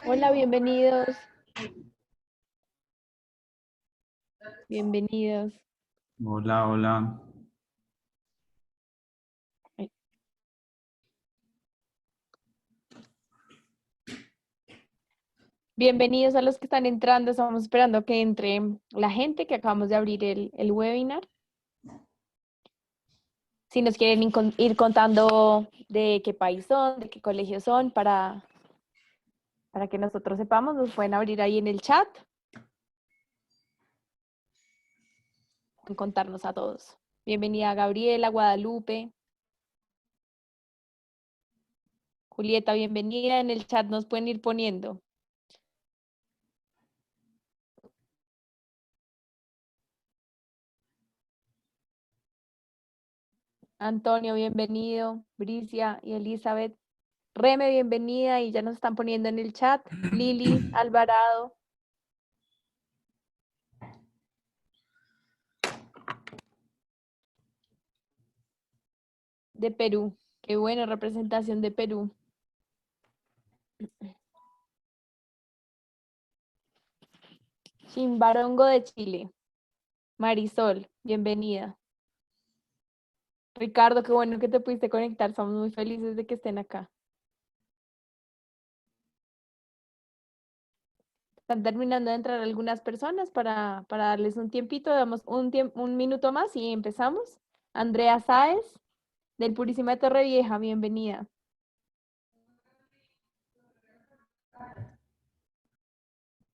Hola, bienvenidos. Bienvenidos. Hola, hola. Ay. Bienvenidos a los que están entrando. Estamos esperando que entre la gente que acabamos de abrir el webinar. Si nos quieren ir contando de qué país son, de qué colegio son, para que nosotros sepamos, nos pueden abrir ahí en el chat. Pueden contarnos a todos. Bienvenida Gabriela, Guadalupe. Julieta, bienvenida. En el chat nos pueden ir poniendo. Antonio, bienvenido. Bricia y Elizabeth. Reme, bienvenida y ya nos están poniendo en el chat. Lili, Alvarado. De Perú. Qué buena representación de Perú. Chimbarongo de Chile. Marisol, bienvenida. Ricardo, qué bueno que te pudiste conectar. Estamos muy felices de que estén acá. Están terminando de entrar algunas personas para darles un tiempito. Damos un minuto más y empezamos. Andrea Sáez, del Purísima de Torrevieja, bienvenida.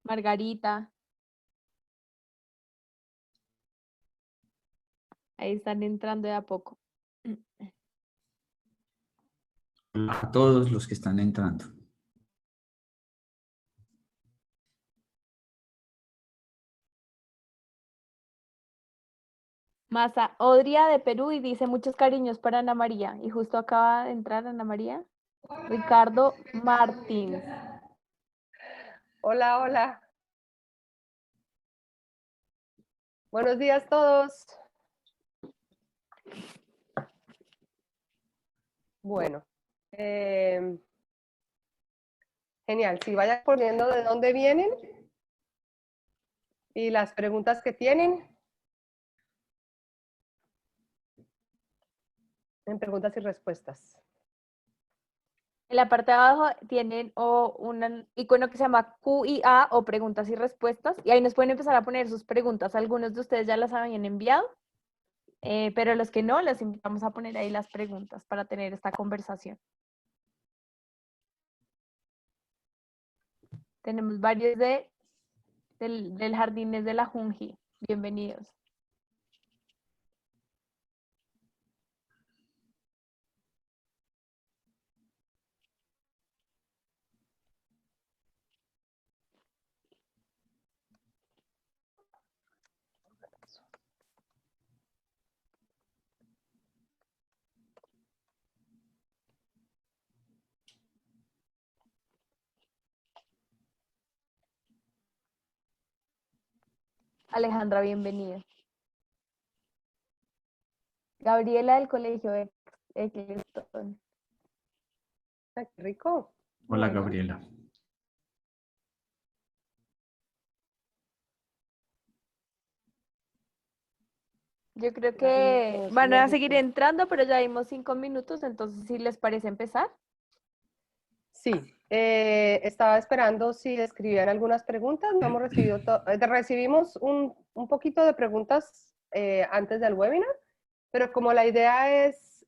Margarita. Ahí están entrando de a poco. Hola a todos los que están entrando. Masa Odria de Perú y dice muchos cariños para Ana María. Y justo acaba de entrar Ana María. Ricardo Martins. Hola, hola. Buenos días todos. Bueno, genial. Si vayan poniendo de dónde vienen y las preguntas que tienen en preguntas y respuestas. En la parte de abajo tienen un icono que se llama Q&A o preguntas y respuestas. Y ahí nos pueden empezar a poner sus preguntas. Algunos de ustedes ya las habían enviado, pero los que no, les invitamos a poner ahí las preguntas para tener esta conversación. Tenemos varios del Jardines de la Junji. Bienvenidos. Alejandra, bienvenida. Gabriela del Colegio Eccleston. Ay, qué rico. Hola, Bueno. Gabriela. Yo creo que México, van a seguir México. entrando, pero ya vimos 5 minutos, entonces si les parece empezar. Sí, estaba esperando si escribían algunas preguntas. No hemos recibido recibimos un poquito de preguntas antes del webinar, pero como la idea es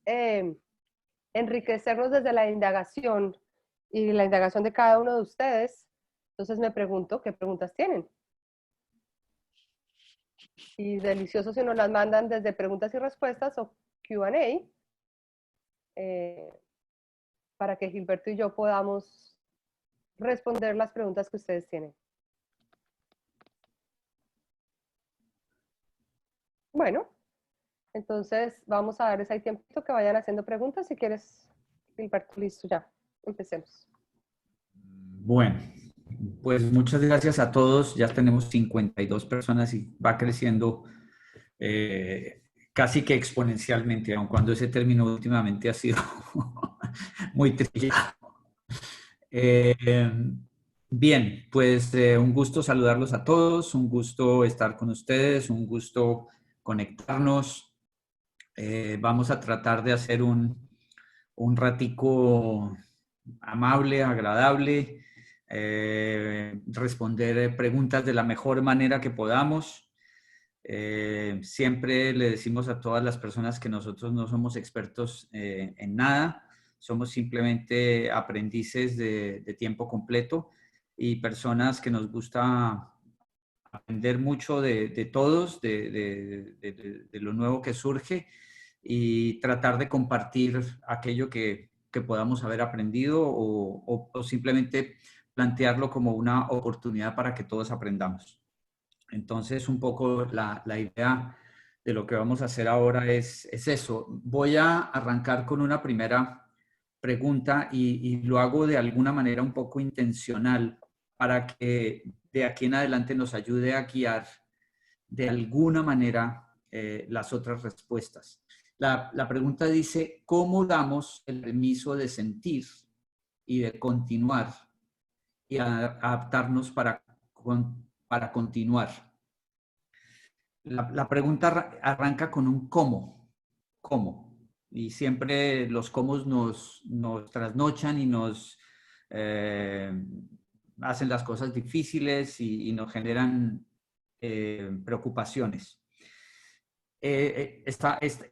enriquecernos desde la indagación y la indagación de cada uno de ustedes, entonces me pregunto qué preguntas tienen. Y delicioso si nos las mandan desde preguntas y respuestas o Q&A para que Gilberto y yo podamos responder las preguntas que ustedes tienen. Bueno, entonces vamos a darles ahí tiempito que vayan haciendo preguntas. Si quieres, Gilberto, listo ya. Empecemos. Bueno, pues muchas gracias a todos. Ya tenemos 52 personas y va creciendo casi que exponencialmente, aun cuando ese término últimamente ha sido muy trillado. Bien, pues un gusto saludarlos a todos, un gusto estar con ustedes, un gusto conectarnos. Vamos a tratar de hacer un ratico amable, agradable, responder preguntas de la mejor manera que podamos. Siempre le decimos a todas las personas que nosotros no somos expertos en nada, somos simplemente aprendices de tiempo completo y personas que nos gusta aprender mucho de todos, de lo nuevo que surge y tratar de compartir aquello que podamos haber aprendido o simplemente plantearlo como una oportunidad para que todos aprendamos. Entonces, un poco la idea de lo que vamos a hacer ahora es eso. Voy a arrancar con una primera pregunta y lo hago de alguna manera un poco intencional para que de aquí en adelante nos ayude a guiar de alguna manera las otras respuestas. La pregunta dice, ¿cómo damos el permiso de sentir y de continuar y adaptarnos para continuar? La pregunta arranca con un cómo. ¿Cómo? Y siempre los cómo nos trasnochan y nos hacen las cosas difíciles y nos generan preocupaciones. He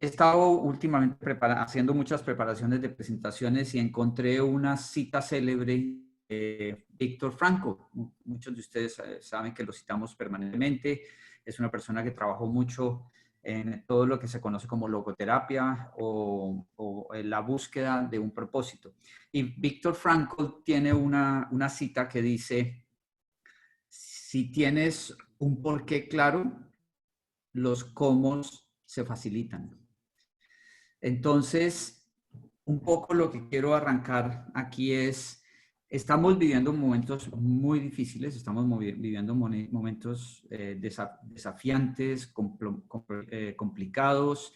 estado últimamente haciendo muchas preparaciones de presentaciones y encontré una cita célebre de Víctor Frankl. Muchos de ustedes saben que lo citamos permanentemente. Es una persona que trabajó mucho en todo lo que se conoce como logoterapia o en la búsqueda de un propósito. Y Víctor Frankl tiene una cita que dice, si tienes un porqué claro, los cómo se facilitan. Entonces, un poco lo que quiero arrancar aquí es, estamos viviendo momentos muy difíciles, estamos viviendo momentos desafiantes, complicados.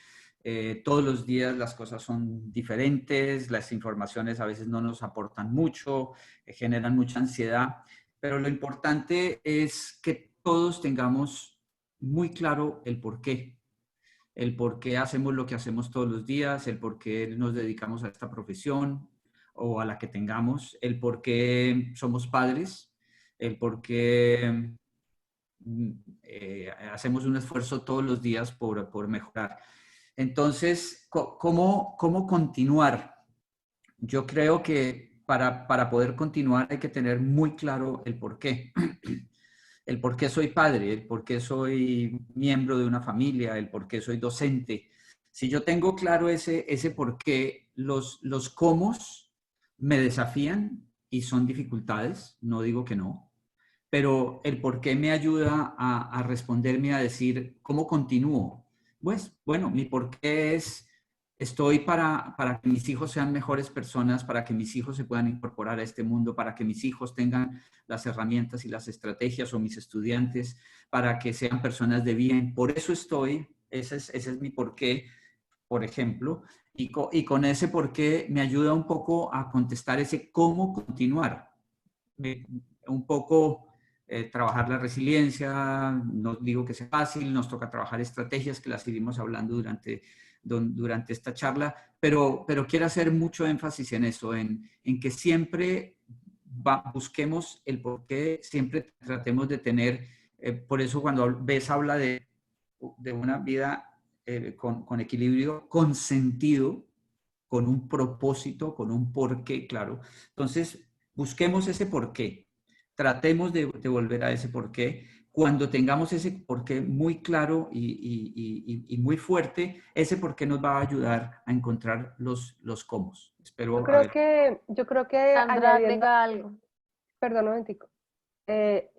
Todos los días las cosas son diferentes, las informaciones a veces no nos aportan mucho, generan mucha ansiedad, pero lo importante es que todos tengamos muy claro el por qué hacemos lo que hacemos todos los días, el por qué nos dedicamos a esta profesión o a la que tengamos, el por qué somos padres, el por qué hacemos un esfuerzo todos los días por mejorar. Entonces, ¿cómo continuar? Yo creo que para poder continuar hay que tener muy claro el por qué. El por qué soy padre, el por qué soy miembro de una familia, el por qué soy docente. Si yo tengo claro ese por qué, los cómo me desafían y son dificultades, no digo que no, pero el por qué me ayuda a responderme, a decir, ¿cómo continúo? Pues, bueno, mi por qué es, estoy para que mis hijos sean mejores personas, para que mis hijos se puedan incorporar a este mundo, para que mis hijos tengan las herramientas y las estrategias o mis estudiantes, para que sean personas de bien. Por eso estoy, ese es mi por qué, por ejemplo, y con ese por qué me ayuda un poco a contestar ese cómo continuar. Un poco trabajar la resiliencia, no digo que sea fácil, nos toca trabajar estrategias que las seguimos hablando durante esta charla, pero quiero hacer mucho énfasis en eso, en que siempre busquemos el por qué, siempre tratemos de tener, por eso cuando ves habla de una vida con equilibrio, con sentido, con un propósito, con un porqué, claro. Entonces, busquemos ese porqué. Tratemos de volver a ese porqué. Cuando tengamos ese porqué muy claro y muy fuerte, ese porqué nos va a ayudar a encontrar los cómo. Espero, a ver. Yo creo que Sandra, añadiendo, diga algo. perdón un momentico.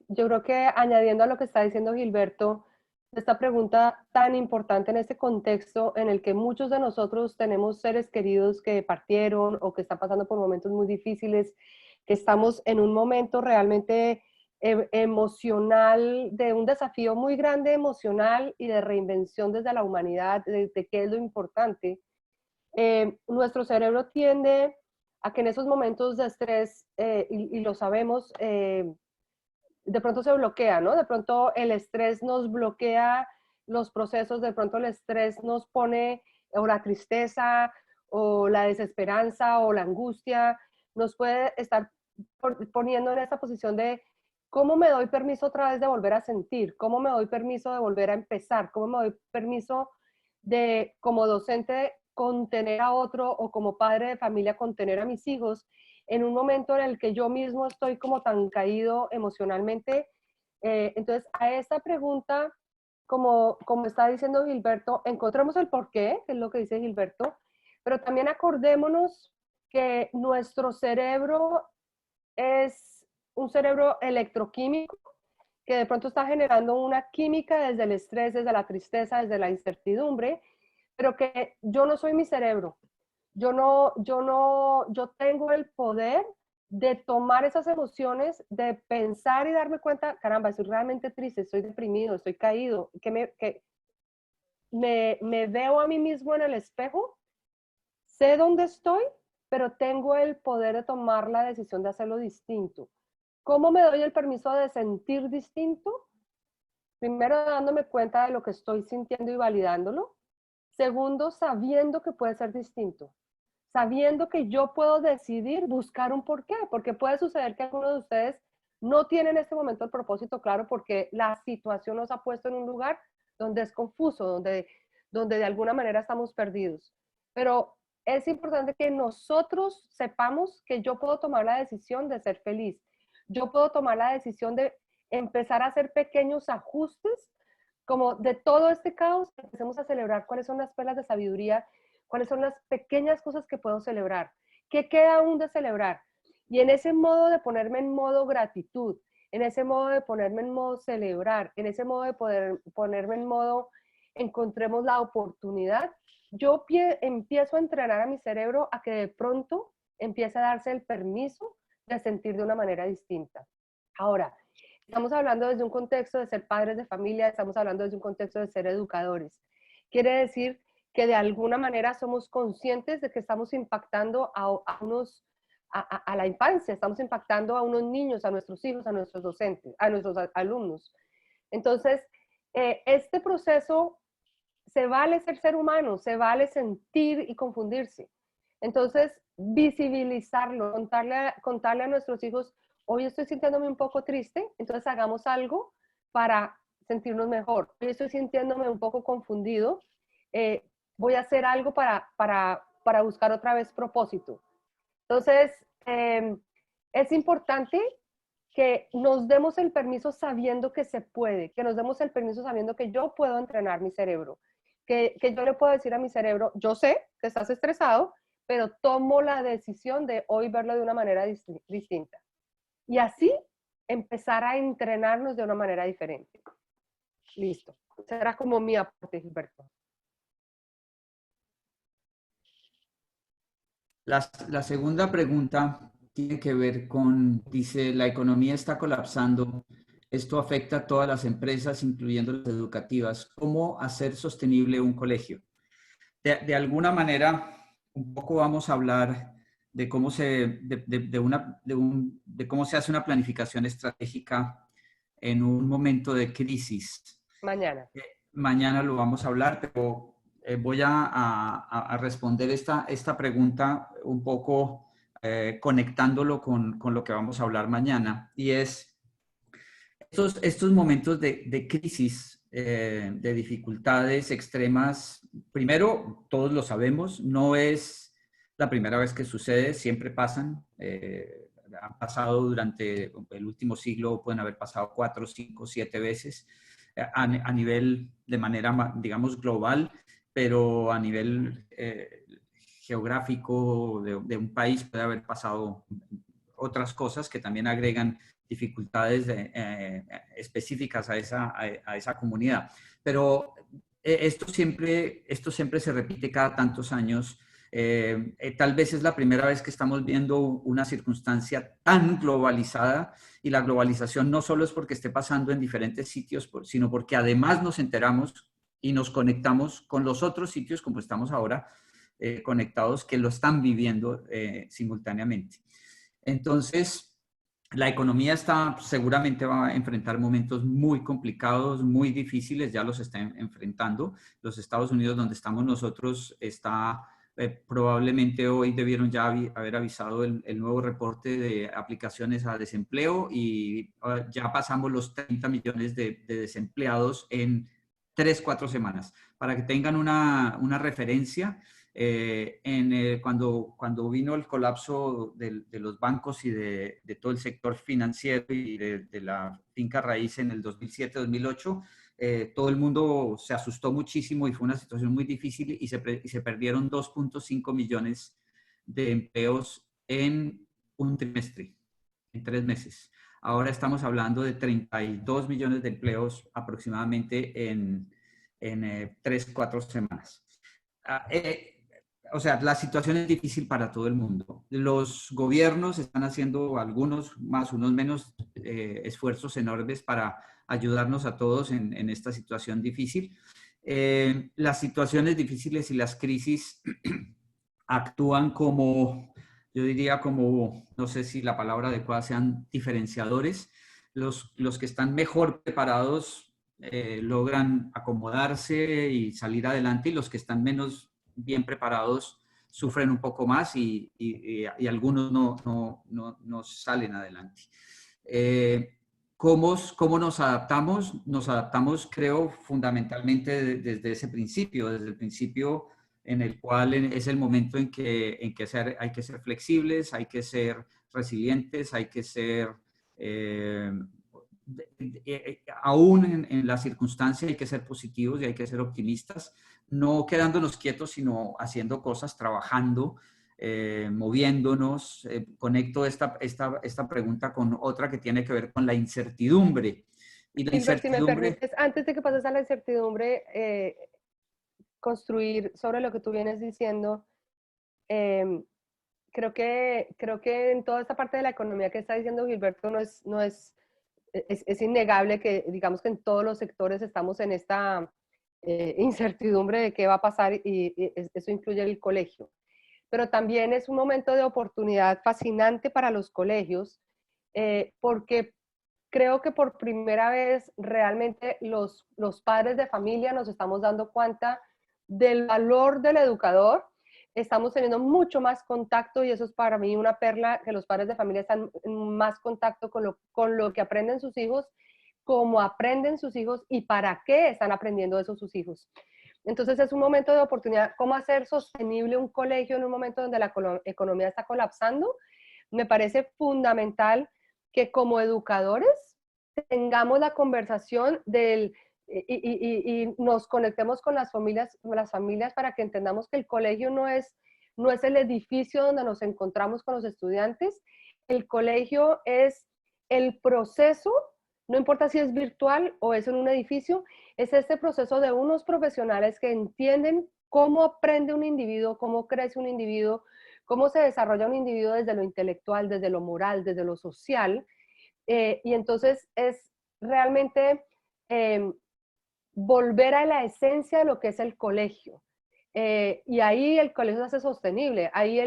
Yo creo que añadiendo a lo que está diciendo Gilberto, esta pregunta tan importante en este contexto en el que muchos de nosotros tenemos seres queridos que partieron o que están pasando por momentos muy difíciles, que estamos en un momento realmente emocional, de un desafío muy grande emocional y de reinvención desde la humanidad, de qué es lo importante. Nuestro cerebro tiende a que en esos momentos de estrés, y lo sabemos, de pronto se bloquea, ¿no? De pronto el estrés nos bloquea los procesos, de pronto el estrés nos pone, o la tristeza, o la desesperanza, o la angustia, nos puede estar poniendo en esa posición de cómo me doy permiso otra vez de volver a sentir, cómo me doy permiso de volver a empezar, cómo me doy permiso de, como docente, contener a otro, o como padre de familia, contener a mis hijos en un momento en el que yo mismo estoy como tan caído emocionalmente. Entonces, a esta pregunta, como está diciendo Gilberto, encontremos el porqué, que es lo que dice Gilberto, pero también acordémonos que nuestro cerebro es un cerebro electroquímico que de pronto está generando una química desde el estrés, desde la tristeza, desde la incertidumbre, pero que yo no soy mi cerebro. Yo tengo el poder de tomar esas emociones, de pensar y darme cuenta, caramba, estoy realmente triste, estoy deprimido, estoy caído, que me veo a mí mismo en el espejo, sé dónde estoy, pero tengo el poder de tomar la decisión de hacerlo distinto. ¿Cómo me doy el permiso de sentir distinto? Primero, dándome cuenta de lo que estoy sintiendo y validándolo. Segundo, sabiendo que puede ser distinto. Sabiendo que yo puedo decidir buscar un porqué, porque puede suceder que algunos de ustedes no tienen en este momento el propósito claro porque la situación nos ha puesto en un lugar donde es confuso, donde de alguna manera estamos perdidos. Pero es importante que nosotros sepamos que yo puedo tomar la decisión de ser feliz. Yo puedo tomar la decisión de empezar a hacer pequeños ajustes, como de todo este caos, empecemos a celebrar cuáles son las perlas de sabiduría, cuáles son las pequeñas cosas que puedo celebrar, qué queda aún de celebrar. Y en ese modo de ponerme en modo gratitud, en ese modo de ponerme en modo celebrar, en ese modo de poder ponerme en modo encontremos la oportunidad, yo empiezo a entrenar a mi cerebro a que de pronto empiece a darse el permiso de sentir de una manera distinta. Ahora, estamos hablando desde un contexto de ser padres de familia, estamos hablando desde un contexto de ser educadores. Quiere decir que de alguna manera somos conscientes de que estamos impactando a la infancia, estamos impactando a unos niños, a nuestros hijos, a nuestros docentes, a nuestros alumnos. Entonces, este proceso se vale ser humano, se vale sentir y confundirse. Entonces, visibilizarlo, contarle a nuestros hijos, hoy estoy sintiéndome un poco triste, entonces hagamos algo para sentirnos mejor. Hoy estoy sintiéndome un poco confundido, voy a hacer algo para buscar otra vez propósito. Entonces, es importante que nos demos el permiso sabiendo que se puede, que nos demos el permiso sabiendo que yo puedo entrenar mi cerebro, que yo le puedo decir a mi cerebro, yo sé que estás estresado, pero tomo la decisión de hoy verlo de una manera distinta. Y así empezar a entrenarnos de una manera diferente. Listo. Será como mi aporte, Gilberto. La segunda pregunta tiene que ver con, dice, la economía está colapsando. Esto afecta a todas las empresas, incluyendo las educativas. ¿Cómo hacer sostenible un colegio? De alguna manera, un poco vamos a hablar de cómo de cómo se hace una planificación estratégica en un momento de crisis. Mañana. Mañana lo vamos a hablar, pero voy a responder esta pregunta un poco conectándolo con lo que vamos a hablar mañana. Y es estos momentos de crisis, de dificultades extremas. Primero, todos lo sabemos, no es la primera vez que sucede, siempre pasan. Han pasado durante el último siglo, pueden haber pasado 4, 5, 7 veces a nivel de manera, digamos, global, pero a nivel geográfico de un país puede haber pasado otras cosas que también agregan dificultades específicas a esa comunidad. Pero esto siempre se repite cada tantos años. Tal vez es la primera vez que estamos viendo una circunstancia tan globalizada, y la globalización no solo es porque esté pasando en diferentes sitios, sino porque además nos enteramos y nos conectamos con los otros sitios como estamos ahora conectados que lo están viviendo simultáneamente. Entonces, la economía seguramente va a enfrentar momentos muy complicados, muy difíciles, ya los está enfrentando. Los Estados Unidos, donde estamos nosotros, probablemente hoy debieron ya haber avisado el nuevo reporte de aplicaciones a desempleo y ya pasamos los 30 millones de desempleados en 3-4 semanas. Para que tengan una referencia, cuando vino el colapso de los bancos y de todo el sector financiero y de la finca raíz en el 2007-2008, todo el mundo se asustó muchísimo y fue una situación muy difícil y se perdieron 2.5 millones de empleos en un trimestre, en 3 meses. Ahora estamos hablando de 32 millones de empleos aproximadamente en 3-4 semanas. O sea, la situación es difícil para todo el mundo. Los gobiernos están haciendo algunos más, unos menos esfuerzos enormes para ayudarnos a todos en esta situación difícil. Las situaciones difíciles y las crisis actúan como, yo diría como, no sé si la palabra adecuada sean diferenciadores. Los que están mejor preparados logran acomodarse y salir adelante y los que están menos bien preparados sufren un poco más y algunos no salen adelante. ¿Cómo nos adaptamos? Nos adaptamos, creo, fundamentalmente desde ese principio, desde el principio en el cual es el momento en que hay que ser flexibles, hay que ser resilientes, hay que ser, aún en la circunstancia hay que ser positivos y hay que ser optimistas, no quedándonos quietos, sino haciendo cosas, trabajando, moviéndonos. Conecto esta pregunta con otra que tiene que ver con la incertidumbre. Y la Gilbert, si me incertidumbre... permites, antes de que pases a la incertidumbre, construir sobre lo que tú vienes diciendo, creo que en toda esta parte de la economía que está diciendo Gilberto es innegable que, digamos que en todos los sectores estamos en esta incertidumbre de qué va a pasar y eso incluye el colegio. Pero también es un momento de oportunidad fascinante para los colegios porque creo que por primera vez realmente los padres de familia nos estamos dando cuenta del valor del educador. Estamos teniendo mucho más contacto y eso es para mí una perla, que los padres de familia están en más contacto con lo que aprenden sus hijos, cómo aprenden sus hijos y para qué están aprendiendo eso sus hijos. Entonces es un momento de oportunidad, cómo hacer sostenible un colegio en un momento donde la economía está colapsando. Me parece fundamental que como educadores tengamos la conversación y nos conectemos con las familias para que entendamos que el colegio no es el edificio donde nos encontramos con los estudiantes. El colegio es el proceso, no importa si es virtual o es en un edificio, es este proceso de unos profesionales que entienden cómo aprende un individuo, cómo crece un individuo, cómo se desarrolla un individuo desde lo intelectual, desde lo moral, desde lo social. Y entonces es realmente volver a la esencia de lo que es el colegio. Y ahí el colegio se hace sostenible. Ahí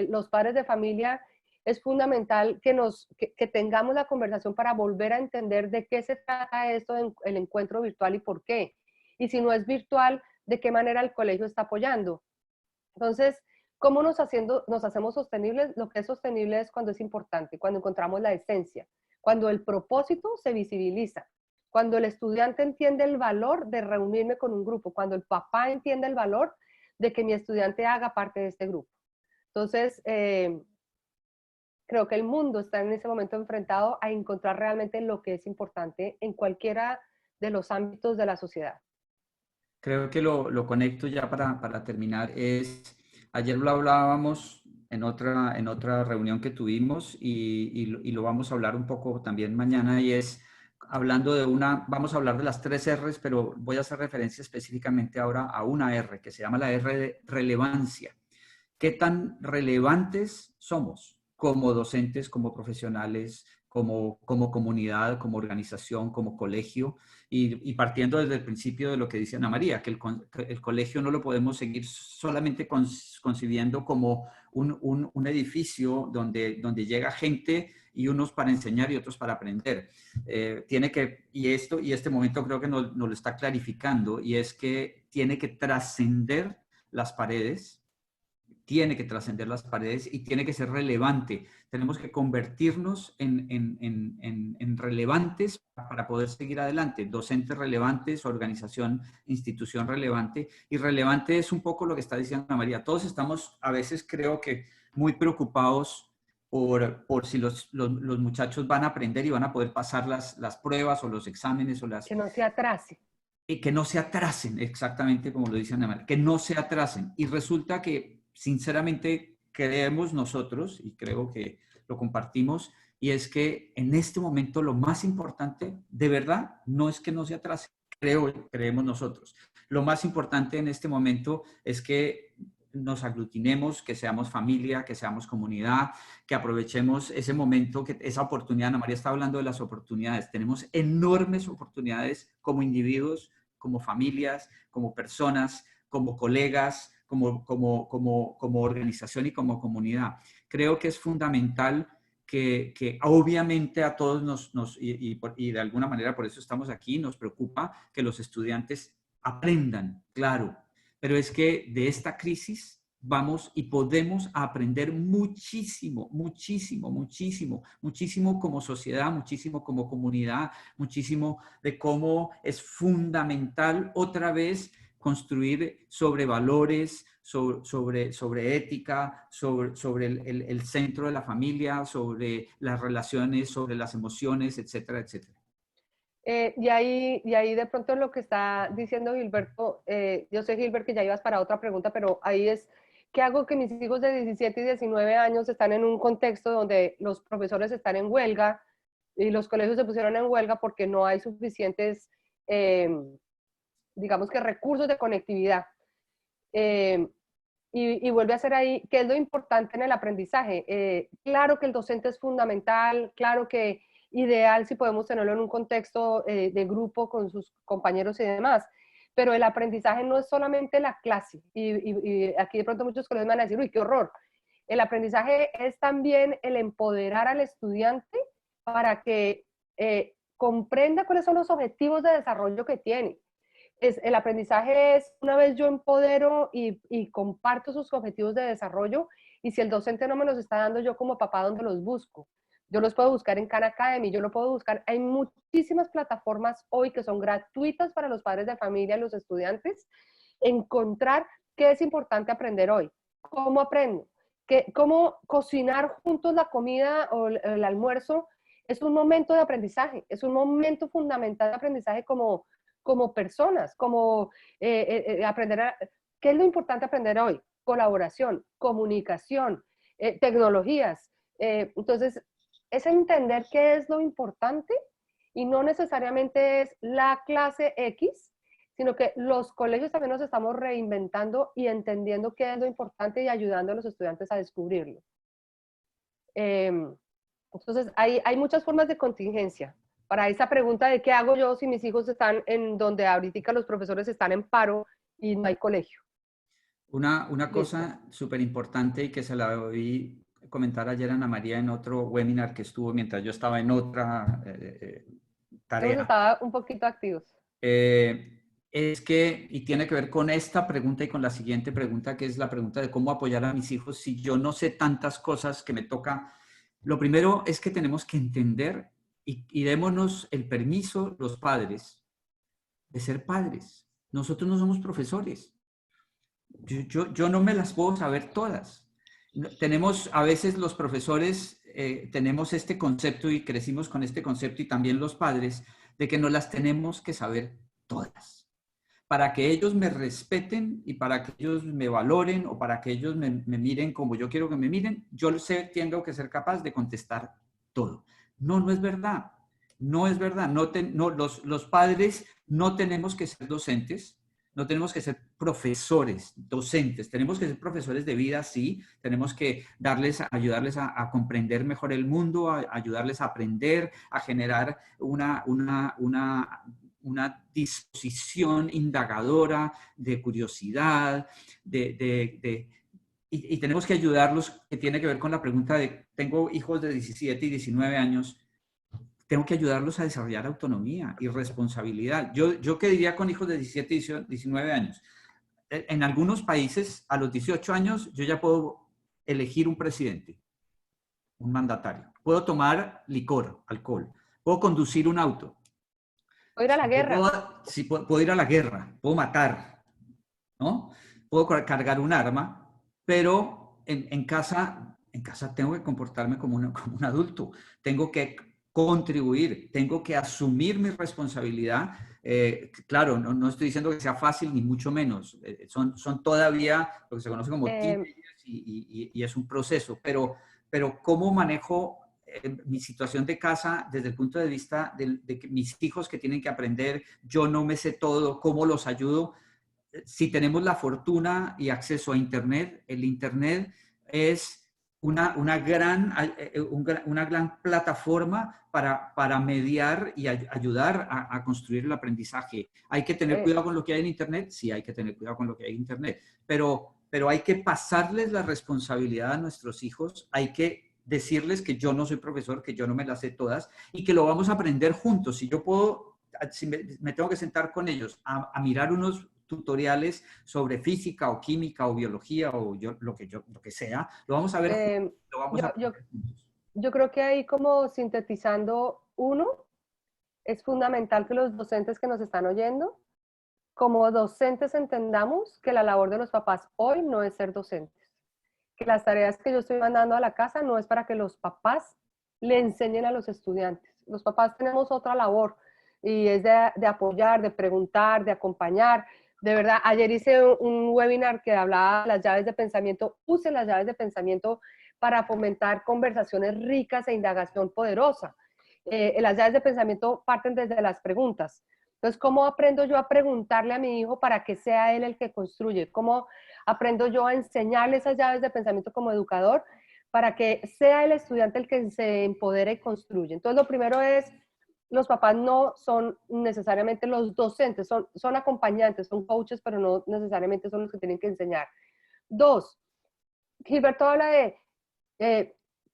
los padres de familia es fundamental que tengamos la conversación para volver a entender de qué se trata esto en el encuentro virtual y por qué. Y si no es virtual, de qué manera el colegio está apoyando. Entonces, ¿cómo nos hacemos sostenibles? Lo que es sostenible es cuando es importante, cuando encontramos la esencia, cuando el propósito se visibiliza, cuando el estudiante entiende el valor de reunirme con un grupo, cuando el papá entiende el valor de que mi estudiante haga parte de este grupo. Entonces, creo que el mundo está en ese momento enfrentado a encontrar realmente lo que es importante en cualquiera de los ámbitos de la sociedad. Creo que lo conecto ya para terminar. Ayer lo hablábamos en otra reunión que tuvimos y lo vamos a hablar un poco también mañana y es hablando vamos a hablar de las 3 R's, pero voy a hacer referencia específicamente ahora a una R que se llama la R de relevancia. ¿Qué tan relevantes somos como docentes, como profesionales, como comunidad, como organización, como colegio, y partiendo desde el principio de lo que dice Ana María, que el colegio no lo podemos seguir solamente concibiendo como un edificio donde llega gente y unos para enseñar y otros para aprender. Y este momento creo que nos lo está clarificando, y es que tiene que trascender las paredes, tiene que trascender las paredes y tiene que ser relevante. Tenemos que convertirnos en relevantes para poder seguir adelante. Docentes relevantes, organización, institución relevante. Y relevante es un poco lo que está diciendo Ana María. Todos estamos a veces, creo que, muy preocupados por si los muchachos van a aprender y van a poder pasar las pruebas o los exámenes o las... Que no se atrase. Y que no se atrasen, exactamente como lo dice Ana María, que no se atrasen. Y resulta que, sinceramente, creemos nosotros, y creo que lo compartimos, y es que en este momento lo más importante, de verdad, no es que no se atrasen, creemos nosotros. Lo más importante en este momento es que nos aglutinemos, que seamos familia, que seamos comunidad, que aprovechemos ese momento, esa oportunidad. Ana María está hablando de las oportunidades. Tenemos enormes oportunidades como individuos, como familias, como personas, como colegas, como organización y como comunidad. Creo que es fundamental que obviamente a todos y de alguna manera por eso estamos aquí, nos preocupa que los estudiantes aprendan, claro, pero es que de esta crisis vamos y podemos aprender muchísimo, muchísimo, muchísimo, muchísimo como sociedad, muchísimo como comunidad, muchísimo de cómo es fundamental otra vez construir sobre valores, sobre ética, sobre el centro de la familia, sobre las relaciones, sobre las emociones, etcétera, etcétera. Y ahí de pronto lo que está diciendo Gilberto, yo sé, Gilbert, que ya ibas para otra pregunta, pero ahí es, ¿qué hago que mis hijos de 17 y 19 años están en un contexto donde los profesores están en huelga y los colegios se pusieron en huelga porque no hay suficientes, digamos que recursos de conectividad? Y vuelve a ser ahí, ¿qué es lo importante en el aprendizaje? Claro que el docente es fundamental, claro que ideal si podemos tenerlo en un contexto de grupo con sus compañeros y demás, pero el aprendizaje no es solamente la clase, y aquí de pronto muchos colegios van a decir, uy, qué horror. El aprendizaje es también el empoderar al estudiante para que comprenda cuáles son los objetivos de desarrollo que tiene. El aprendizaje es, una vez yo empodero y comparto sus objetivos de desarrollo, y si el docente no me los está dando, yo como papá, ¿dónde los busco? Yo los puedo buscar en Khan Academy, yo lo puedo buscar, hay muchísimas plataformas hoy que son gratuitas para los padres de familia y los estudiantes. Encontrar qué es importante aprender hoy, cómo aprendo, cómo cocinar juntos la comida o el almuerzo es un momento de aprendizaje, es un momento fundamental de aprendizaje como personas, como aprender ¿qué es lo importante aprender hoy? Colaboración, comunicación, tecnologías. Entonces, es entender qué es lo importante, y no necesariamente es la clase X, sino que los colegios también nos estamos reinventando y entendiendo qué es lo importante y ayudando a los estudiantes a descubrirlo. Entonces, hay muchas formas de contingencia. Para esa pregunta de qué hago yo si mis hijos están en donde ahorita los profesores están en paro y no hay colegio. Una cosa súper importante y que se la oí comentar ayer a Ana María en otro webinar que estuvo mientras yo estaba en otra tarea. Hemos estado un poquito activos. Es que, y tiene que ver con esta pregunta y con la siguiente pregunta, que es la pregunta de cómo apoyar a mis hijos si yo no sé tantas cosas que me toca. Lo primero es que tenemos que entender y démonos el permiso, los padres, de ser padres. Nosotros no somos profesores. Yo no me las puedo saber todas. Tenemos, a veces los profesores, tenemos este concepto y crecimos con este concepto, y también los padres, de que no las tenemos que saber todas. Para que ellos me respeten y para que ellos me valoren o para que ellos me miren como yo quiero que me miren, tengo que ser capaz de contestar todo. No es verdad. No es verdad. Los padres no tenemos que ser docentes. no tenemos que ser profesores, docentes, tenemos que ser profesores de vida, sí, tenemos que ayudarles a comprender mejor el mundo, a ayudarles a aprender, a generar una disposición indagadora, de curiosidad, y tenemos que ayudarlos, que tiene que ver con la pregunta de, tengo hijos de 17 y 19 años, tengo que ayudarlos a desarrollar autonomía y responsabilidad. Yo qué diría con hijos de 17 y 19 años. En algunos países, a los 18 años, yo ya puedo elegir un presidente, un mandatario. Puedo tomar licor, alcohol. Puedo conducir un auto. Puedo ir a la guerra. Puedo ir a la guerra, puedo matar, ¿no? Puedo cargar un arma, pero en casa tengo que comportarme como un adulto. Tengo que contribuir, tengo que asumir mi responsabilidad. Claro, no estoy diciendo que sea fácil, ni mucho menos. Son todavía lo que se conoce como teenagers y es un proceso, pero ¿cómo manejo mi situación de casa desde el punto de vista de que mis hijos que tienen que aprender, yo no me sé todo, cómo los ayudo? Si tenemos la fortuna y acceso a Internet, el Internet es una gran plataforma para mediar y ayudar a construir el aprendizaje. ¿Hay que tener cuidado con lo que hay en Internet? Sí, hay que tener cuidado con lo que hay en Internet, pero hay que pasarles la responsabilidad a nuestros hijos, hay que decirles que yo no soy profesor, que yo no me las sé todas y que lo vamos a aprender juntos. Si me tengo que sentar con ellos a mirar unos tutoriales sobre física o química o biología o lo que sea, lo vamos a ver, lo vamos a aprender juntos. Yo creo que ahí, como sintetizando, uno, es fundamental que los docentes que nos están oyendo, como docentes, entendamos que la labor de los papás hoy no es ser docentes, que las tareas que yo estoy mandando a la casa no es para que los papás le enseñen a los estudiantes. Los papás tenemos otra labor y es de apoyar, de preguntar, de acompañar. De verdad, ayer hice un webinar que hablaba de las llaves de pensamiento. Use las llaves de pensamiento para fomentar conversaciones ricas e indagación poderosa. Las llaves de pensamiento parten desde las preguntas. Entonces, ¿cómo aprendo yo a preguntarle a mi hijo para que sea él el que construye? ¿Cómo aprendo yo a enseñarle esas llaves de pensamiento como educador para que sea el estudiante el que se empodere y construye? Entonces, lo primero es, los papás no son necesariamente los docentes, son acompañantes, son coaches, pero no necesariamente son los que tienen que enseñar. Dos, Gilberto habla de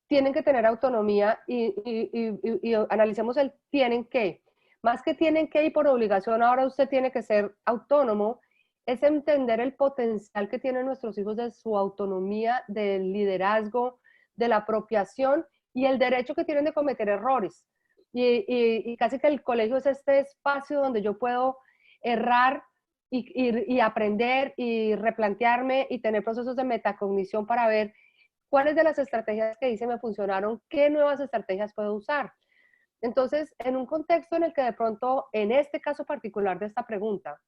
tienen que tener autonomía y analicemos el tienen que. Más que tienen que y por obligación, ahora usted tiene que ser autónomo, es entender el potencial que tienen nuestros hijos de su autonomía, del liderazgo, de la apropiación y el derecho que tienen de cometer errores. Y casi que el colegio es este espacio donde yo puedo errar y aprender y replantearme y tener procesos de metacognición para ver cuáles de las estrategias que hice me funcionaron, qué nuevas estrategias puedo usar. Entonces, en un contexto en el que de pronto, en este caso particular de esta pregunta,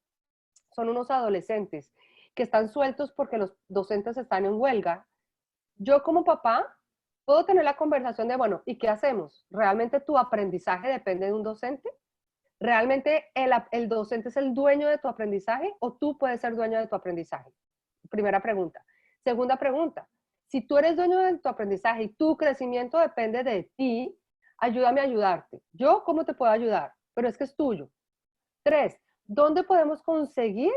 son unos adolescentes que están sueltos porque los docentes están en huelga, yo como papá puedo tener la conversación de, bueno, ¿y qué hacemos? ¿Realmente tu aprendizaje depende de un docente? ¿Realmente el docente es el dueño de tu aprendizaje o tú puedes ser dueño de tu aprendizaje? Primera pregunta. Segunda pregunta, si tú eres dueño de tu aprendizaje y tu crecimiento depende de ti, ayúdame a ayudarte. ¿Yo cómo te puedo ayudar? Pero es que es tuyo. 3, ¿dónde podemos conseguir?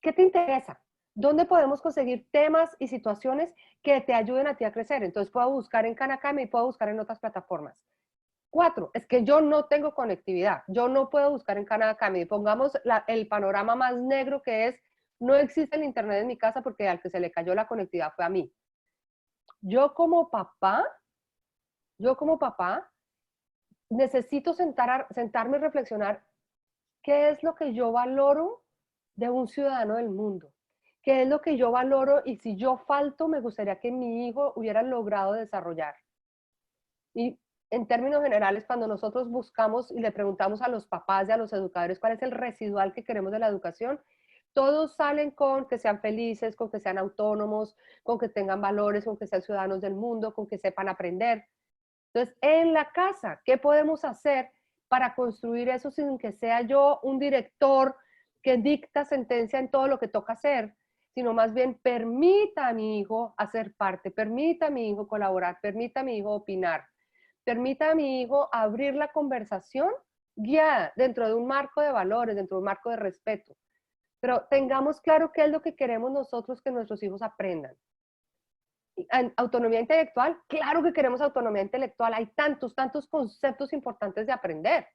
¿Qué te interesa? ¿Dónde podemos conseguir temas y situaciones que te ayuden a ti a crecer? Entonces puedo buscar en Khan Academy y puedo buscar en otras plataformas. 4, es que yo no tengo conectividad. Yo no puedo buscar en Khan Academy. Pongamos el panorama más negro, que es, no existe el internet en mi casa porque al que se le cayó la conectividad fue a mí. Yo como papá, necesito sentarme y reflexionar qué es lo que yo valoro de un ciudadano del mundo, qué es lo que yo valoro y si yo falto me gustaría que mi hijo hubiera logrado desarrollar. Y en términos generales, cuando nosotros buscamos y le preguntamos a los papás y a los educadores cuál es el residual que queremos de la educación, todos salen con que sean felices, con que sean autónomos, con que tengan valores, con que sean ciudadanos del mundo, con que sepan aprender. Entonces, en la casa, ¿qué podemos hacer para construir eso sin que sea yo un director que dicta sentencia en todo lo que toca hacer, sino más bien permita a mi hijo hacer parte, permita a mi hijo colaborar, permita a mi hijo opinar, permita a mi hijo abrir la conversación guiada dentro de un marco de valores, dentro de un marco de respeto. Pero tengamos claro qué es lo que queremos nosotros que nuestros hijos aprendan. Autonomía intelectual, claro que queremos autonomía intelectual, hay tantos conceptos importantes de aprender,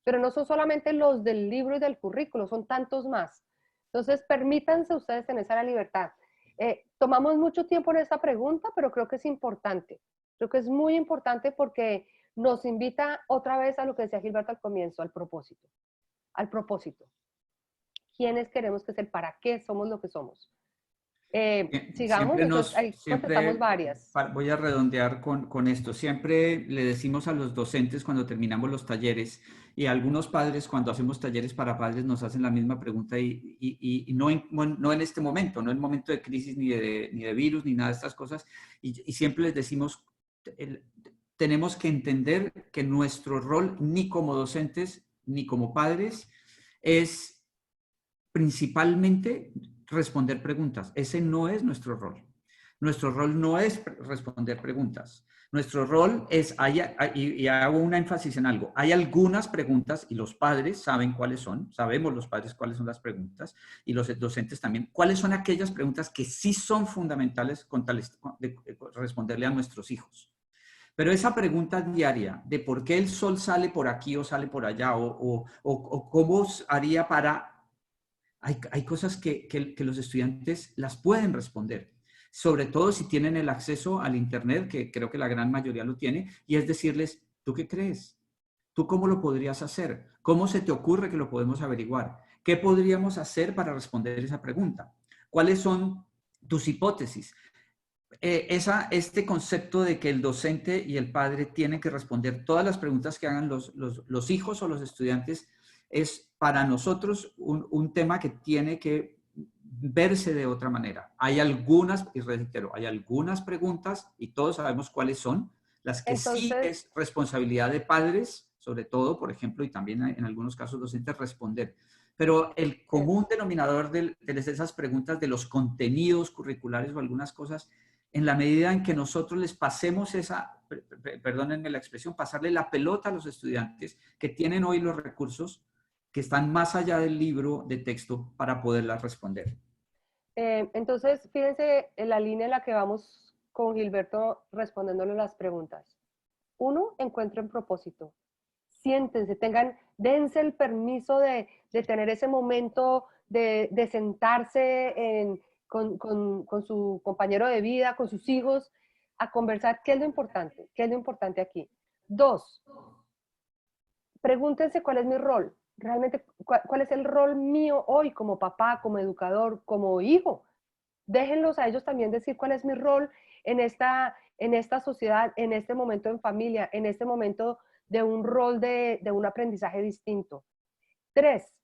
pero no son solamente los del libro y del currículo, son tantos más. Entonces, permítanse ustedes tener esa libertad. Tomamos mucho tiempo en esta pregunta, pero creo que es importante. Creo que es muy importante porque nos invita otra vez a lo que decía Gilberto al comienzo, al propósito. Al propósito. ¿Quiénes queremos que es el para qué somos lo que somos? Sigamos, entonces ahí contestamos varias. Voy a redondear con esto. Siempre le decimos a los docentes cuando terminamos los talleres, y a algunos padres cuando hacemos talleres para padres nos hacen la misma pregunta y no en este momento, no en momento de crisis ni de virus ni nada de estas cosas, y siempre les decimos, tenemos que entender que nuestro rol ni como docentes ni como padres es principalmente responder preguntas. Ese no es nuestro rol. Nuestro rol no es responder preguntas. Nuestro rol es, y hago un énfasis en algo, hay algunas preguntas y los padres saben cuáles son, sabemos los padres cuáles son las preguntas y los docentes también, cuáles son aquellas preguntas que sí son fundamentales con responderle a nuestros hijos. Pero esa pregunta diaria de por qué el sol sale por aquí o sale por allá o cómo haría para... Hay cosas que los estudiantes las pueden responder, sobre todo si tienen el acceso al Internet, que creo que la gran mayoría lo tiene, y es decirles, ¿tú qué crees? ¿Tú cómo lo podrías hacer? ¿Cómo se te ocurre que lo podemos averiguar? ¿Qué podríamos hacer para responder esa pregunta? ¿Cuáles son tus hipótesis? Este concepto de que el docente y el padre tienen que responder todas las preguntas que hagan los hijos o los estudiantes es para nosotros un tema que tiene que verse de otra manera. Hay algunas, y reitero, hay algunas preguntas y todos sabemos cuáles son, las que sí es responsabilidad de padres, sobre todo, por ejemplo, y también en algunos casos docentes, responder. Pero el común denominador de esas preguntas, de los contenidos curriculares o algunas cosas, en la medida en que nosotros les pasemos perdónenme la expresión, pasarle la pelota a los estudiantes que tienen hoy los recursos que están más allá del libro de texto para poderlas responder. Entonces, fíjense en la línea en la que vamos con Gilberto respondiéndole las preguntas. Uno, encuentren propósito. Siéntense, dense el permiso de tener ese momento de sentarse con su compañero de vida, con sus hijos, a conversar qué es lo importante aquí. Dos, pregúntense cuál es mi rol, realmente cuál es el rol mío hoy como papá, como educador, como hijo. Déjenlos a ellos también decir cuál es mi rol en esta sociedad, en este momento en familia, en este momento de un rol de un aprendizaje distinto. Tres,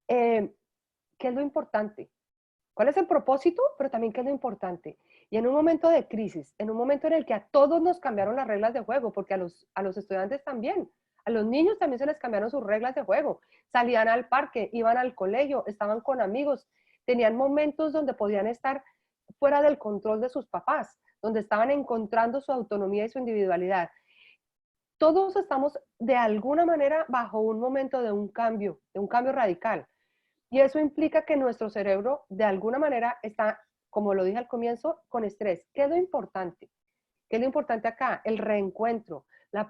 ¿qué es lo importante? ¿Cuál es el propósito? Pero también qué es lo importante. Y en un momento de crisis, en un momento en el que a todos nos cambiaron las reglas de juego, porque a los estudiantes también, a los niños también se les cambiaron sus reglas de juego. Salían al parque, iban al colegio, estaban con amigos, tenían momentos donde podían estar fuera del control de sus papás, donde estaban encontrando su autonomía y su individualidad. Todos estamos de alguna manera bajo un momento de un cambio radical. Y eso implica que nuestro cerebro de alguna manera está, como lo dije al comienzo, con estrés. ¿Qué es lo importante? ¿Qué es lo importante acá? El reencuentro,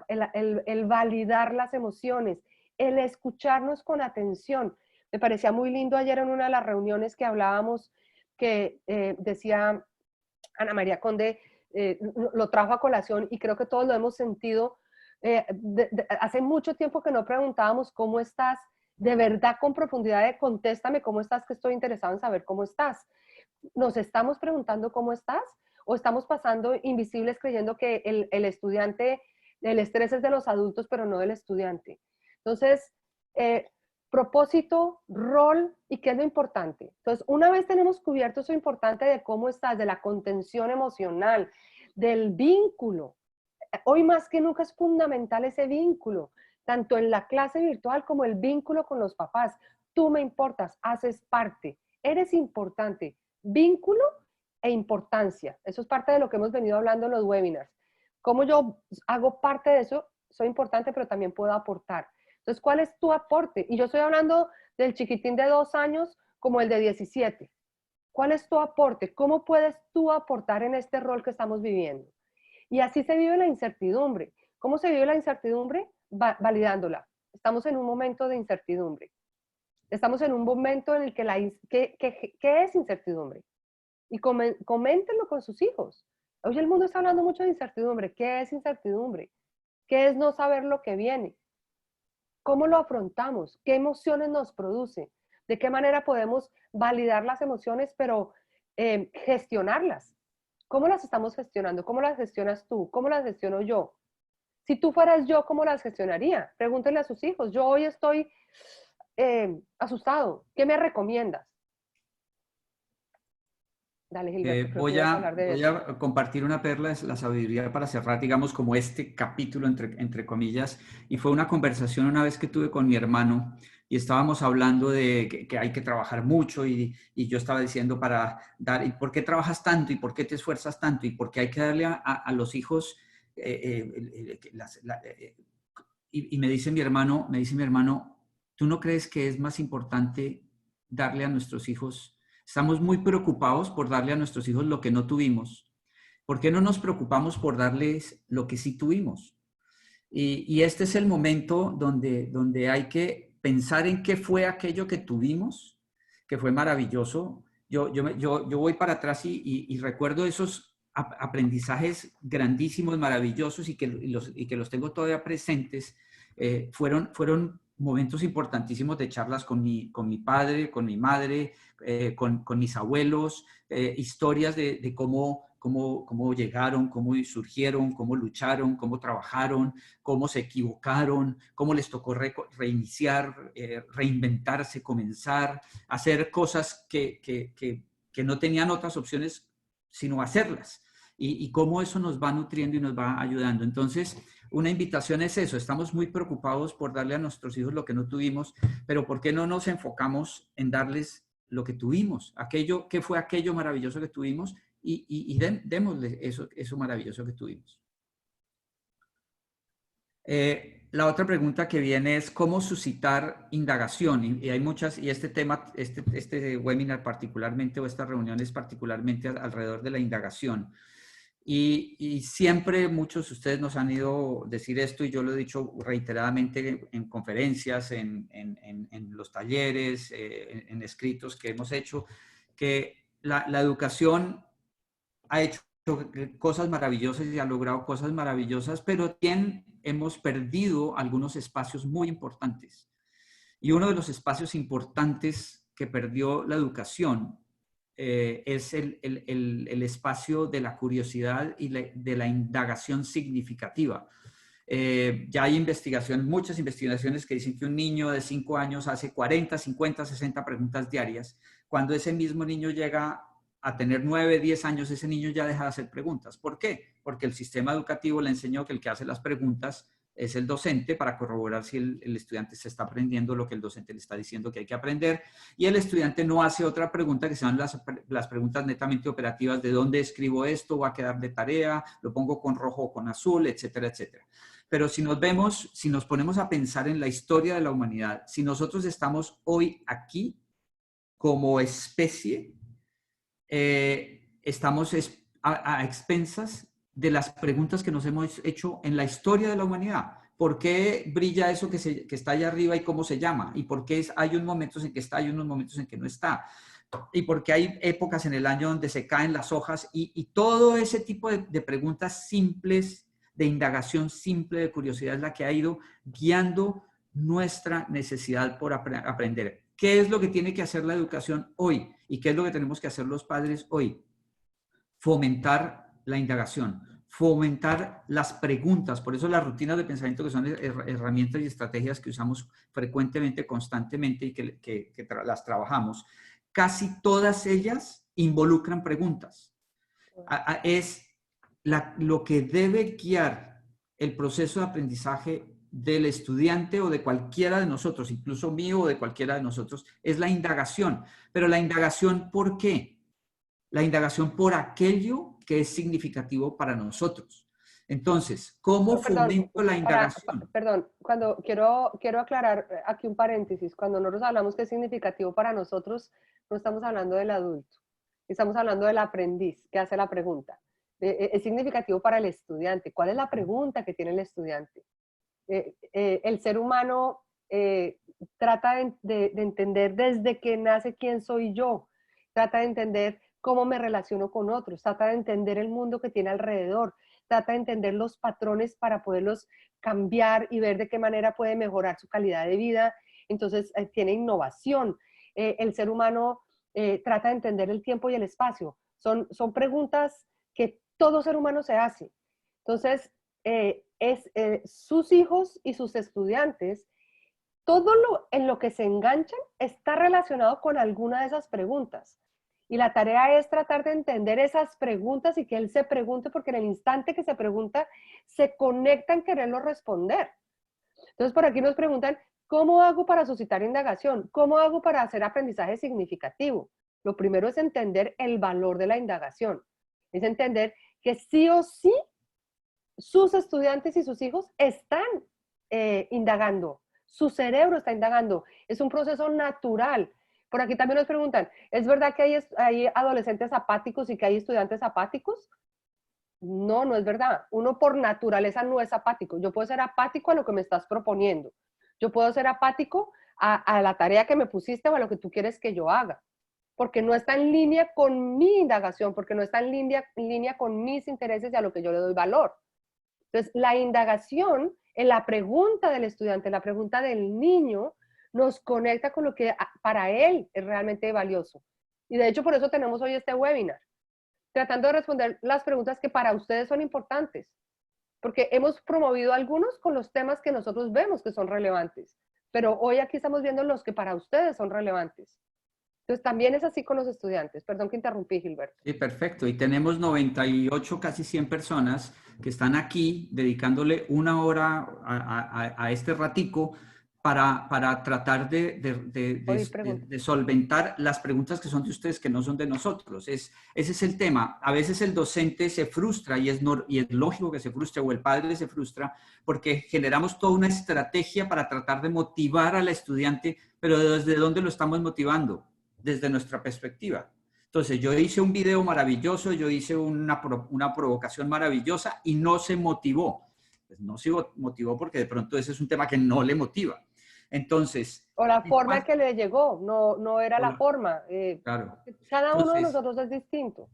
el validar las emociones, el escucharnos con atención. Me parecía muy lindo ayer en una de las reuniones que hablábamos, que decía Ana María Conde, lo trajo a colación y creo que todos lo hemos sentido. Hace mucho tiempo que no preguntábamos cómo estás, de verdad con profundidad de contéstame cómo estás, que estoy interesado en saber cómo estás. ¿Nos estamos preguntando cómo estás? ¿O estamos pasando invisibles creyendo que el estudiante, el estrés es de los adultos, pero no del estudiante? Entonces, propósito, rol y qué es lo importante. Entonces, una vez tenemos cubierto eso importante de cómo estás, de la contención emocional, del vínculo. Hoy más que nunca es fundamental ese vínculo, tanto en la clase virtual como el vínculo con los papás. tú me importas, haces parte, eres importante. Vínculo e importancia. Eso es parte de lo que hemos venido hablando en los webinars. Como yo hago parte de eso, soy importante, pero también puedo aportar. Entonces, ¿cuál es tu aporte? Y yo estoy hablando del chiquitín de 2 años como el de 17. ¿Cuál es tu aporte? ¿Cómo puedes tú aportar en este rol que estamos viviendo? Y así se vive la incertidumbre. ¿Cómo se vive la incertidumbre? Validándola. Estamos en un momento de incertidumbre. Estamos en un momento en el que ¿qué es incertidumbre? Y coméntenlo con sus hijos. Hoy el mundo está hablando mucho de incertidumbre. ¿Qué es incertidumbre? ¿Qué es no saber lo que viene? ¿Cómo lo afrontamos? ¿Qué emociones nos produce? ¿De qué manera podemos validar las emociones, pero gestionarlas? ¿Cómo las estamos gestionando? ¿Cómo las gestionas tú? ¿Cómo las gestiono yo? Si tú fueras yo, ¿cómo las gestionaría? Pregúntenle a sus hijos. Yo hoy estoy asustado. ¿Qué me recomiendas? Dale, Gilberto, creo que Voy ibas a a, hablar de voy eso. a compartir una perla, es la sabiduría para cerrar, digamos, como este capítulo, entre comillas, y fue una conversación una vez que tuve con mi hermano y estábamos hablando de que hay que trabajar mucho y yo estaba diciendo para dar, ¿y por qué trabajas tanto? ¿Y por qué te esfuerzas tanto? ¿Y por qué hay que darle a los hijos? Y me dice mi hermano, ¿tú no crees que es más importante darle a nuestros hijos? Estamos muy preocupados por darle a nuestros hijos lo que no tuvimos. ¿Por qué no nos preocupamos por darles lo que sí tuvimos? Y este es el momento donde hay que pensar en qué fue aquello que tuvimos, que fue maravilloso. Yo voy para atrás y recuerdo esos aprendizajes grandísimos, maravillosos y que los tengo todavía presentes. Fueron momentos importantísimos de charlas con mi padre, con mi madre, con mis abuelos, historias de cómo llegaron, cómo surgieron, cómo lucharon, cómo trabajaron, cómo se equivocaron, cómo les tocó reiniciar, reinventarse, comenzar, hacer cosas que no tenían otras opciones sino hacerlas. Y cómo eso nos va nutriendo y nos va ayudando. Entonces, una invitación es eso. Estamos muy preocupados por darle a nuestros hijos lo que no tuvimos, pero ¿por qué no nos enfocamos en darles lo que tuvimos? ¿Qué fue aquello maravilloso que tuvimos? Démosle eso maravilloso que tuvimos. La otra pregunta que viene es cómo suscitar indagación. Y hay muchas, y este tema, este webinar particularmente, o estas reuniones particularmente alrededor de la indagación. Y siempre muchos de ustedes nos han ido a decir esto, y yo lo he dicho reiteradamente en conferencias, en los talleres, en escritos que hemos hecho, que la educación ha hecho cosas maravillosas y ha logrado cosas maravillosas, pero también hemos perdido algunos espacios muy importantes. Y uno de los espacios importantes que perdió la educación es el espacio de la curiosidad y de la indagación significativa. Ya hay muchas investigaciones que dicen que un niño de 5 años hace 40, 50, 60 preguntas diarias. Cuando ese mismo niño llega a tener 9, 10 años, ese niño ya deja de hacer preguntas. ¿Por qué? Porque el sistema educativo le enseñó que el que hace las preguntas es el docente para corroborar si el estudiante se está aprendiendo lo que el docente le está diciendo que hay que aprender, y el estudiante no hace otra pregunta que sean las preguntas netamente operativas de dónde escribo esto, va a quedar de tarea, lo pongo con rojo o con azul, etcétera, etcétera. Pero si nos ponemos a pensar en la historia de la humanidad, si nosotros estamos hoy aquí como especie, estamos a expensas de las preguntas que nos hemos hecho en la historia de la humanidad. ¿Por qué brilla eso que está allá arriba y cómo se llama? ¿Y por qué hay unos momentos en que está y unos momentos en que no está? ¿Y por qué hay épocas en el año donde se caen las hojas? Y todo ese tipo de preguntas simples, de indagación simple, de curiosidad, es la que ha ido guiando nuestra necesidad por aprender. ¿Qué es lo que tiene que hacer la educación hoy? ¿Y qué es lo que tenemos que hacer los padres hoy? Fomentar la indagación, fomentar las preguntas. Por eso las rutinas de pensamiento, que son herramientas y estrategias que usamos frecuentemente, constantemente y que las trabajamos, casi todas ellas involucran preguntas. Es lo que debe guiar el proceso de aprendizaje del estudiante o de cualquiera de nosotros, incluso mío o de cualquiera de nosotros, es la indagación. Pero la indagación, ¿por qué? La indagación por aquello que es significativo para nosotros. Entonces, ¿cómo No, perdón, fomento la indagación? perdón, cuando quiero aclarar aquí un paréntesis, cuando nosotros hablamos que es significativo para nosotros, no estamos hablando del adulto, estamos hablando del aprendiz que hace la pregunta. Es significativo para el estudiante. ¿Cuál es la pregunta que tiene el estudiante? El ser humano trata de entender desde que nace quién soy yo, trata de entender cómo me relaciono con otros, trata de entender el mundo que tiene alrededor, trata de entender los patrones para poderlos cambiar y ver de qué manera puede mejorar su calidad de vida. Entonces, tiene innovación. El ser humano trata de entender el tiempo y el espacio. Son preguntas que todo ser humano se hace. Entonces, sus hijos y sus estudiantes, todo en lo que se enganchan está relacionado con alguna de esas preguntas. Y la tarea es tratar de entender esas preguntas y que él se pregunte, porque en el instante que se pregunta, se conecta en quererlo responder. Entonces, por aquí nos preguntan, ¿cómo hago para suscitar indagación? ¿Cómo hago para hacer aprendizaje significativo? Lo primero es entender el valor de la indagación. Es entender que sí o sí sus estudiantes y sus hijos están indagando. Su cerebro está indagando. Es un proceso natural. Por aquí también nos preguntan, ¿es verdad que hay adolescentes apáticos y que hay estudiantes apáticos? No, no es verdad. Uno por naturaleza no es apático. Yo puedo ser apático a lo que me estás proponiendo. Yo puedo ser apático a la tarea que me pusiste o a lo que tú quieres que yo haga. Porque no está en línea con mi indagación, porque no está en línea con mis intereses y a lo que yo le doy valor. Entonces, la indagación en la pregunta del estudiante, en la pregunta del niño, nos conecta con lo que para él es realmente valioso. Y de hecho, por eso tenemos hoy este webinar, tratando de responder las preguntas que para ustedes son importantes, porque hemos promovido algunos con los temas que nosotros vemos que son relevantes, pero hoy aquí estamos viendo los que para ustedes son relevantes. Entonces, también es así con los estudiantes. Perdón que interrumpí, Gilberto. Sí, perfecto. Y tenemos 98, casi 100 personas que están aquí dedicándole una hora a este ratico para tratar de solventar las preguntas que son de ustedes, que no son de nosotros. Ese es el tema. A veces el docente se frustra y es lógico que se frustre, o el padre se frustra, porque generamos toda una estrategia para tratar de motivar al estudiante, pero ¿desde dónde lo estamos motivando? Desde nuestra perspectiva. Entonces, yo hice un video maravilloso, yo hice una provocación maravillosa y no se motivó. Pues no se motivó porque de pronto ese es un tema que no le motiva. Entonces... O la forma que le llegó, no era la forma. Claro. Cada uno de nosotros es distinto.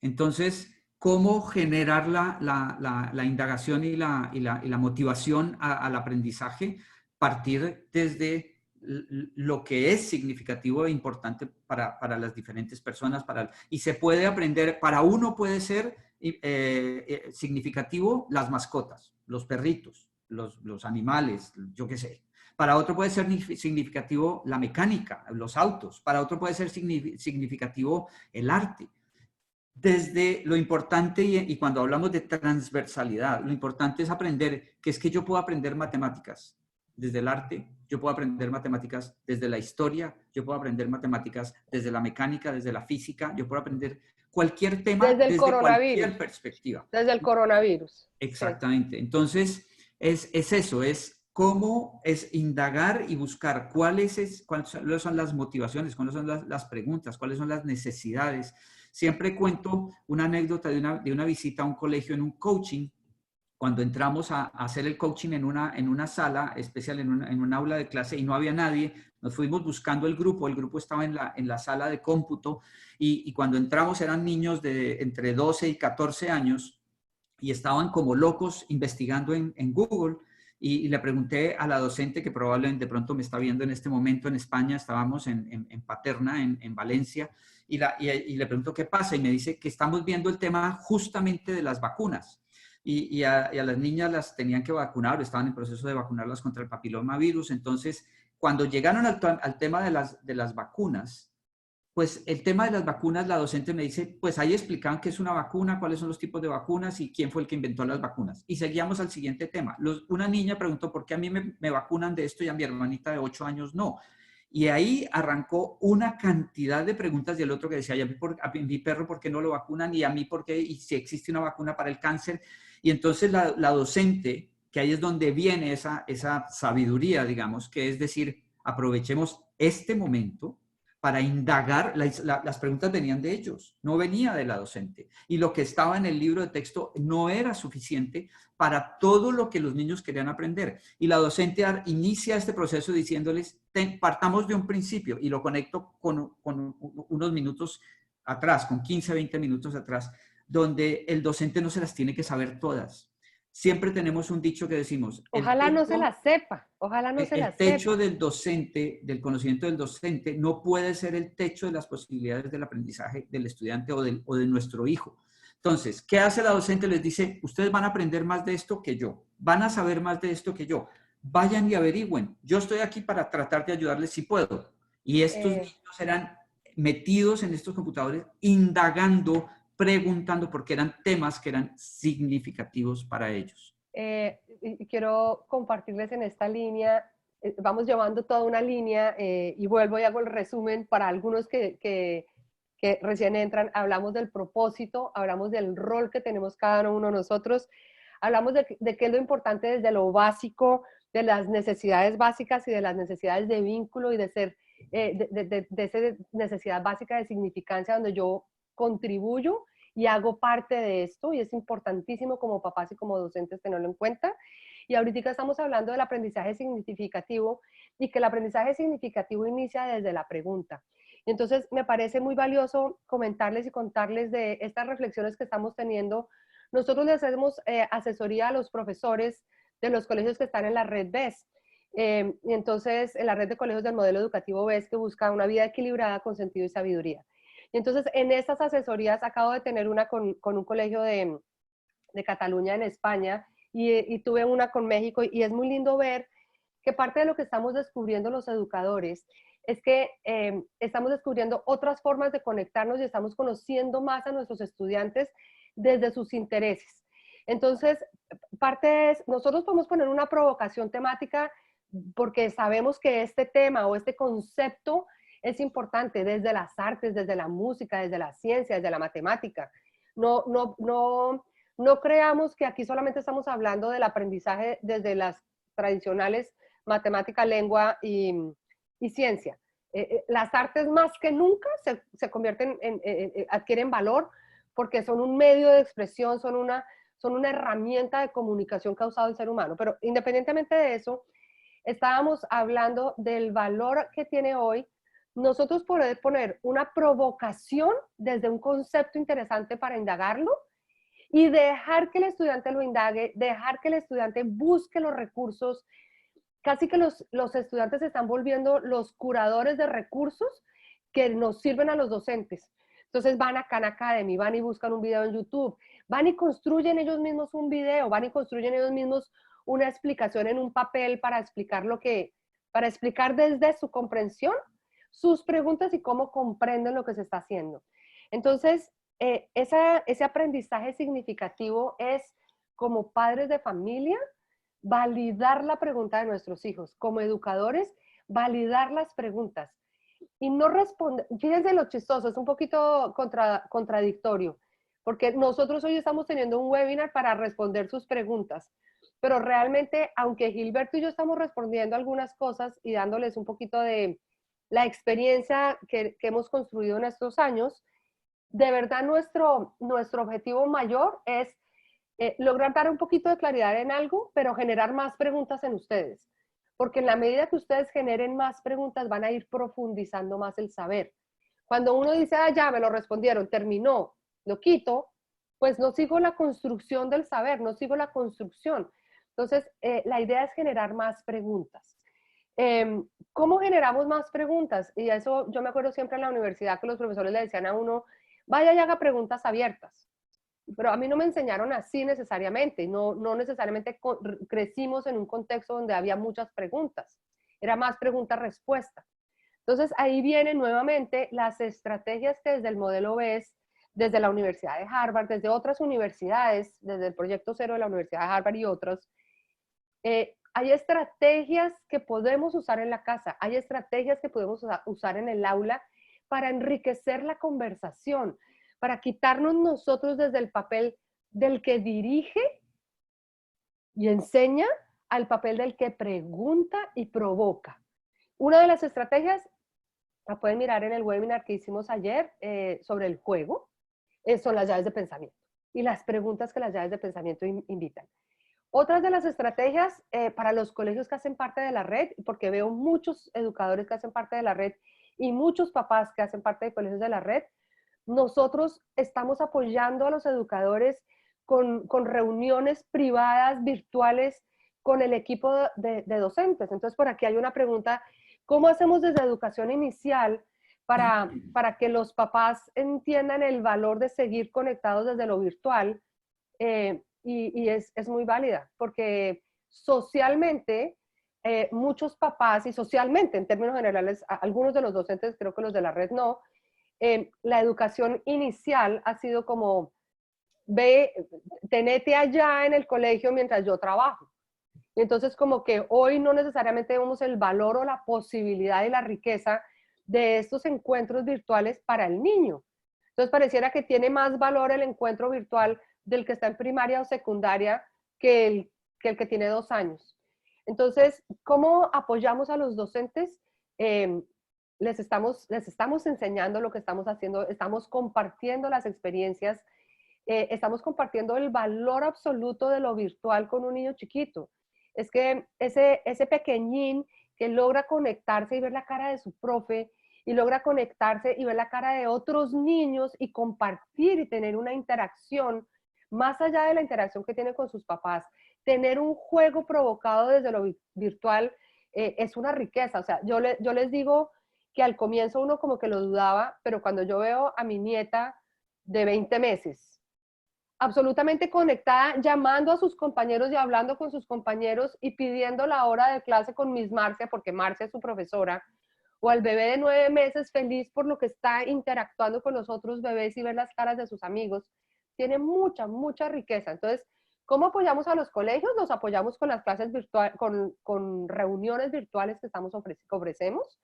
Entonces, ¿cómo generar la indagación y la motivación al aprendizaje? Partir desde lo que es significativo e importante para las diferentes personas. Y se puede aprender, para uno puede ser significativo las mascotas, los perritos, los animales, yo qué sé. Para otro puede ser significativo la mecánica, los autos. Para otro puede ser significativo el arte. Desde lo importante, y cuando hablamos de transversalidad, lo importante es aprender que es que yo puedo aprender matemáticas desde el arte, yo puedo aprender matemáticas desde la historia, yo puedo aprender matemáticas desde la mecánica, desde la física, yo puedo aprender cualquier tema desde cualquier perspectiva. Desde el coronavirus. Exactamente. Sí. Entonces, es eso, es cómo es indagar y buscar cuáles son las motivaciones, cuáles son las preguntas, cuáles son las necesidades. Siempre cuento una anécdota de una visita a un colegio en un coaching. Cuando entramos a hacer el coaching en una sala especial, en un aula de clase, y no había nadie, nos fuimos buscando el grupo estaba en la sala de cómputo, y cuando entramos eran niños de entre 12 y 14 años, y estaban como locos investigando en Google, y le pregunté a la docente, que probablemente de pronto me está viendo en este momento en España, estábamos en Paterna, en Valencia, y le pregunto qué pasa, y me dice que estamos viendo el tema justamente de las vacunas. Y a las niñas las tenían que vacunar, estaban en proceso de vacunarlas contra el papilomavirus. Entonces, cuando llegaron al tema de las vacunas, pues el tema de las vacunas, la docente me dice, pues ahí explicaban qué es una vacuna, cuáles son los tipos de vacunas y quién fue el que inventó las vacunas. Y seguíamos al siguiente tema. Una niña preguntó, ¿por qué a mí me vacunan de esto y a mi hermanita de 8 años no? Y ahí arrancó una cantidad de preguntas del otro que decía, a mi perro, ¿por qué no lo vacunan? Y a mí, ¿por qué? Y si existe una vacuna para el cáncer. Y entonces la docente, que ahí es donde viene esa sabiduría, digamos, que es decir, aprovechemos este momento para indagar, las preguntas venían de ellos, no venía de la docente. Y lo que estaba en el libro de texto no era suficiente para todo lo que los niños querían aprender. Y la docente inicia este proceso diciéndoles, partamos de un principio, y lo conecto con unos minutos atrás, con 15, 20 minutos atrás, donde el docente no se las tiene que saber todas. Siempre tenemos un dicho que decimos, Ojalá no se la sepa, ojalá no se la sepa. El techo del docente, del conocimiento del docente, no puede ser el techo de las posibilidades del aprendizaje del estudiante o de nuestro hijo. Entonces, ¿qué hace la docente? Les dice, ustedes van a aprender más de esto que yo, van a saber más de esto que yo, vayan y averigüen. Yo estoy aquí para tratar de ayudarles si puedo. Y estos niños eran metidos en estos computadores, indagando, preguntando, porque eran temas que eran significativos para ellos. Y quiero compartirles en esta línea, vamos llevando toda una línea y vuelvo y hago el resumen para algunos que recién entran. Hablamos del propósito, hablamos del rol que tenemos cada uno de nosotros, hablamos de qué es lo importante desde lo básico, de las necesidades básicas y de las necesidades de vínculo y de ser, de esa necesidad básica de significancia donde yo contribuyo y hago parte de esto, y es importantísimo como papás y como docentes tenerlo en cuenta. Y ahorita estamos hablando del aprendizaje significativo, y que el aprendizaje significativo inicia desde la pregunta. Entonces, me parece muy valioso comentarles y contarles de estas reflexiones que estamos teniendo. Nosotros le hacemos asesoría a los profesores de los colegios que están en la red BES. Y entonces, en la red de colegios del modelo educativo BES, que busca una vida equilibrada con sentido y sabiduría. Y entonces, en estas asesorías, acabo de tener una con un colegio de Cataluña en España, y tuve una con México, y es muy lindo ver que parte de lo que estamos descubriendo los educadores es que estamos descubriendo otras formas de conectarnos y estamos conociendo más a nuestros estudiantes desde sus intereses. Entonces, parte es, nosotros podemos poner una provocación temática porque sabemos que este tema o este concepto es importante desde las artes, desde la música, desde la ciencia, desde la matemática. No creamos que aquí solamente estamos hablando del aprendizaje desde las tradicionales matemática, lengua y ciencia. Las artes más que nunca se convierten adquieren valor porque son un medio de expresión, son una herramienta de comunicación que ha usado el ser humano. Pero independientemente de eso, estábamos hablando del valor que tiene hoy nosotros poder poner una provocación desde un concepto interesante para indagarlo y dejar que el estudiante lo indague, dejar que el estudiante busque los recursos. Casi que los estudiantes se están volviendo los curadores de recursos que nos sirven a los docentes. Entonces van a Khan Academy, van y buscan un video en YouTube, van y construyen ellos mismos un video, van y construyen ellos mismos una explicación en un papel para explicar para explicar desde su comprensión sus preguntas y cómo comprenden lo que se está haciendo. Entonces, ese aprendizaje significativo es, como padres de familia, validar la pregunta de nuestros hijos. Como educadores, validar las preguntas. Y no responder, fíjense lo chistoso, es un poquito contradictorio, porque nosotros hoy estamos teniendo un webinar para responder sus preguntas, pero realmente, aunque Gilberto y yo estamos respondiendo algunas cosas y dándoles un poquito de la experiencia que hemos construido en estos años, de verdad nuestro objetivo mayor es lograr dar un poquito de claridad en algo, pero generar más preguntas en ustedes. Porque en la medida que ustedes generen más preguntas, van a ir profundizando más el saber. Cuando uno dice, ya me lo respondieron, terminó, lo quito, pues no sigo la construcción del saber, no sigo la construcción. Entonces, la idea es generar más preguntas. ¿Cómo generamos más preguntas? Y eso yo me acuerdo siempre en la universidad que los profesores le decían a uno, vaya y haga preguntas abiertas. Pero a mí no me enseñaron así necesariamente, no necesariamente crecimos en un contexto donde había muchas preguntas, era más pregunta-respuesta. Entonces, ahí vienen nuevamente las estrategias que desde el modelo BES, desde la Universidad de Harvard, desde otras universidades, desde el Proyecto Cero de la Universidad de Harvard y otros, hay estrategias que podemos usar en la casa, hay estrategias que podemos usar en el aula para enriquecer la conversación, para quitarnos nosotros desde el papel del que dirige y enseña al papel del que pregunta y provoca. Una de las estrategias, la pueden mirar en el webinar que hicimos ayer sobre el juego, son las llaves de pensamiento y las preguntas que las llaves de pensamiento invitan. Otras de las estrategias para los colegios que hacen parte de la red, porque veo muchos educadores que hacen parte de la red y muchos papás que hacen parte de colegios de la red, nosotros estamos apoyando a los educadores con reuniones privadas, virtuales, con el equipo de docentes. Entonces, por aquí hay una pregunta, ¿cómo hacemos desde educación inicial para que los papás entiendan el valor de seguir conectados desde lo virtual? Y es muy válida, porque socialmente, muchos papás, y socialmente en términos generales, algunos de los docentes, creo que los de la red no, la educación inicial ha sido como, ve, tenete allá en el colegio mientras yo trabajo. Y entonces como que hoy no necesariamente vemos el valor o la posibilidad y la riqueza de estos encuentros virtuales para el niño. Entonces pareciera que tiene más valor el encuentro virtual del que está en primaria o secundaria que el que tiene 2 años. Entonces, ¿cómo apoyamos a los docentes? Les estamos enseñando lo que estamos haciendo, estamos compartiendo las experiencias, estamos compartiendo el valor absoluto de lo virtual con un niño chiquito. Es que ese pequeñín que logra conectarse y ver la cara de su profe, y logra conectarse y ver la cara de otros niños y compartir y tener una interacción, más allá de la interacción que tiene con sus papás, tener un juego provocado desde lo virtual es una riqueza. O sea, yo les digo que al comienzo uno como que lo dudaba, pero cuando yo veo a mi nieta de 20 meses, absolutamente conectada, llamando a sus compañeros y hablando con sus compañeros y pidiendo la hora de clase con Miss Marcia, porque Marcia es su profesora, o al bebé de 9 meses feliz por lo que está interactuando con los otros bebés y ver las caras de sus amigos, tiene mucha, mucha riqueza. Entonces, ¿cómo apoyamos a los colegios? Los apoyamos con las clases virtuales, con reuniones virtuales que ofrecemos,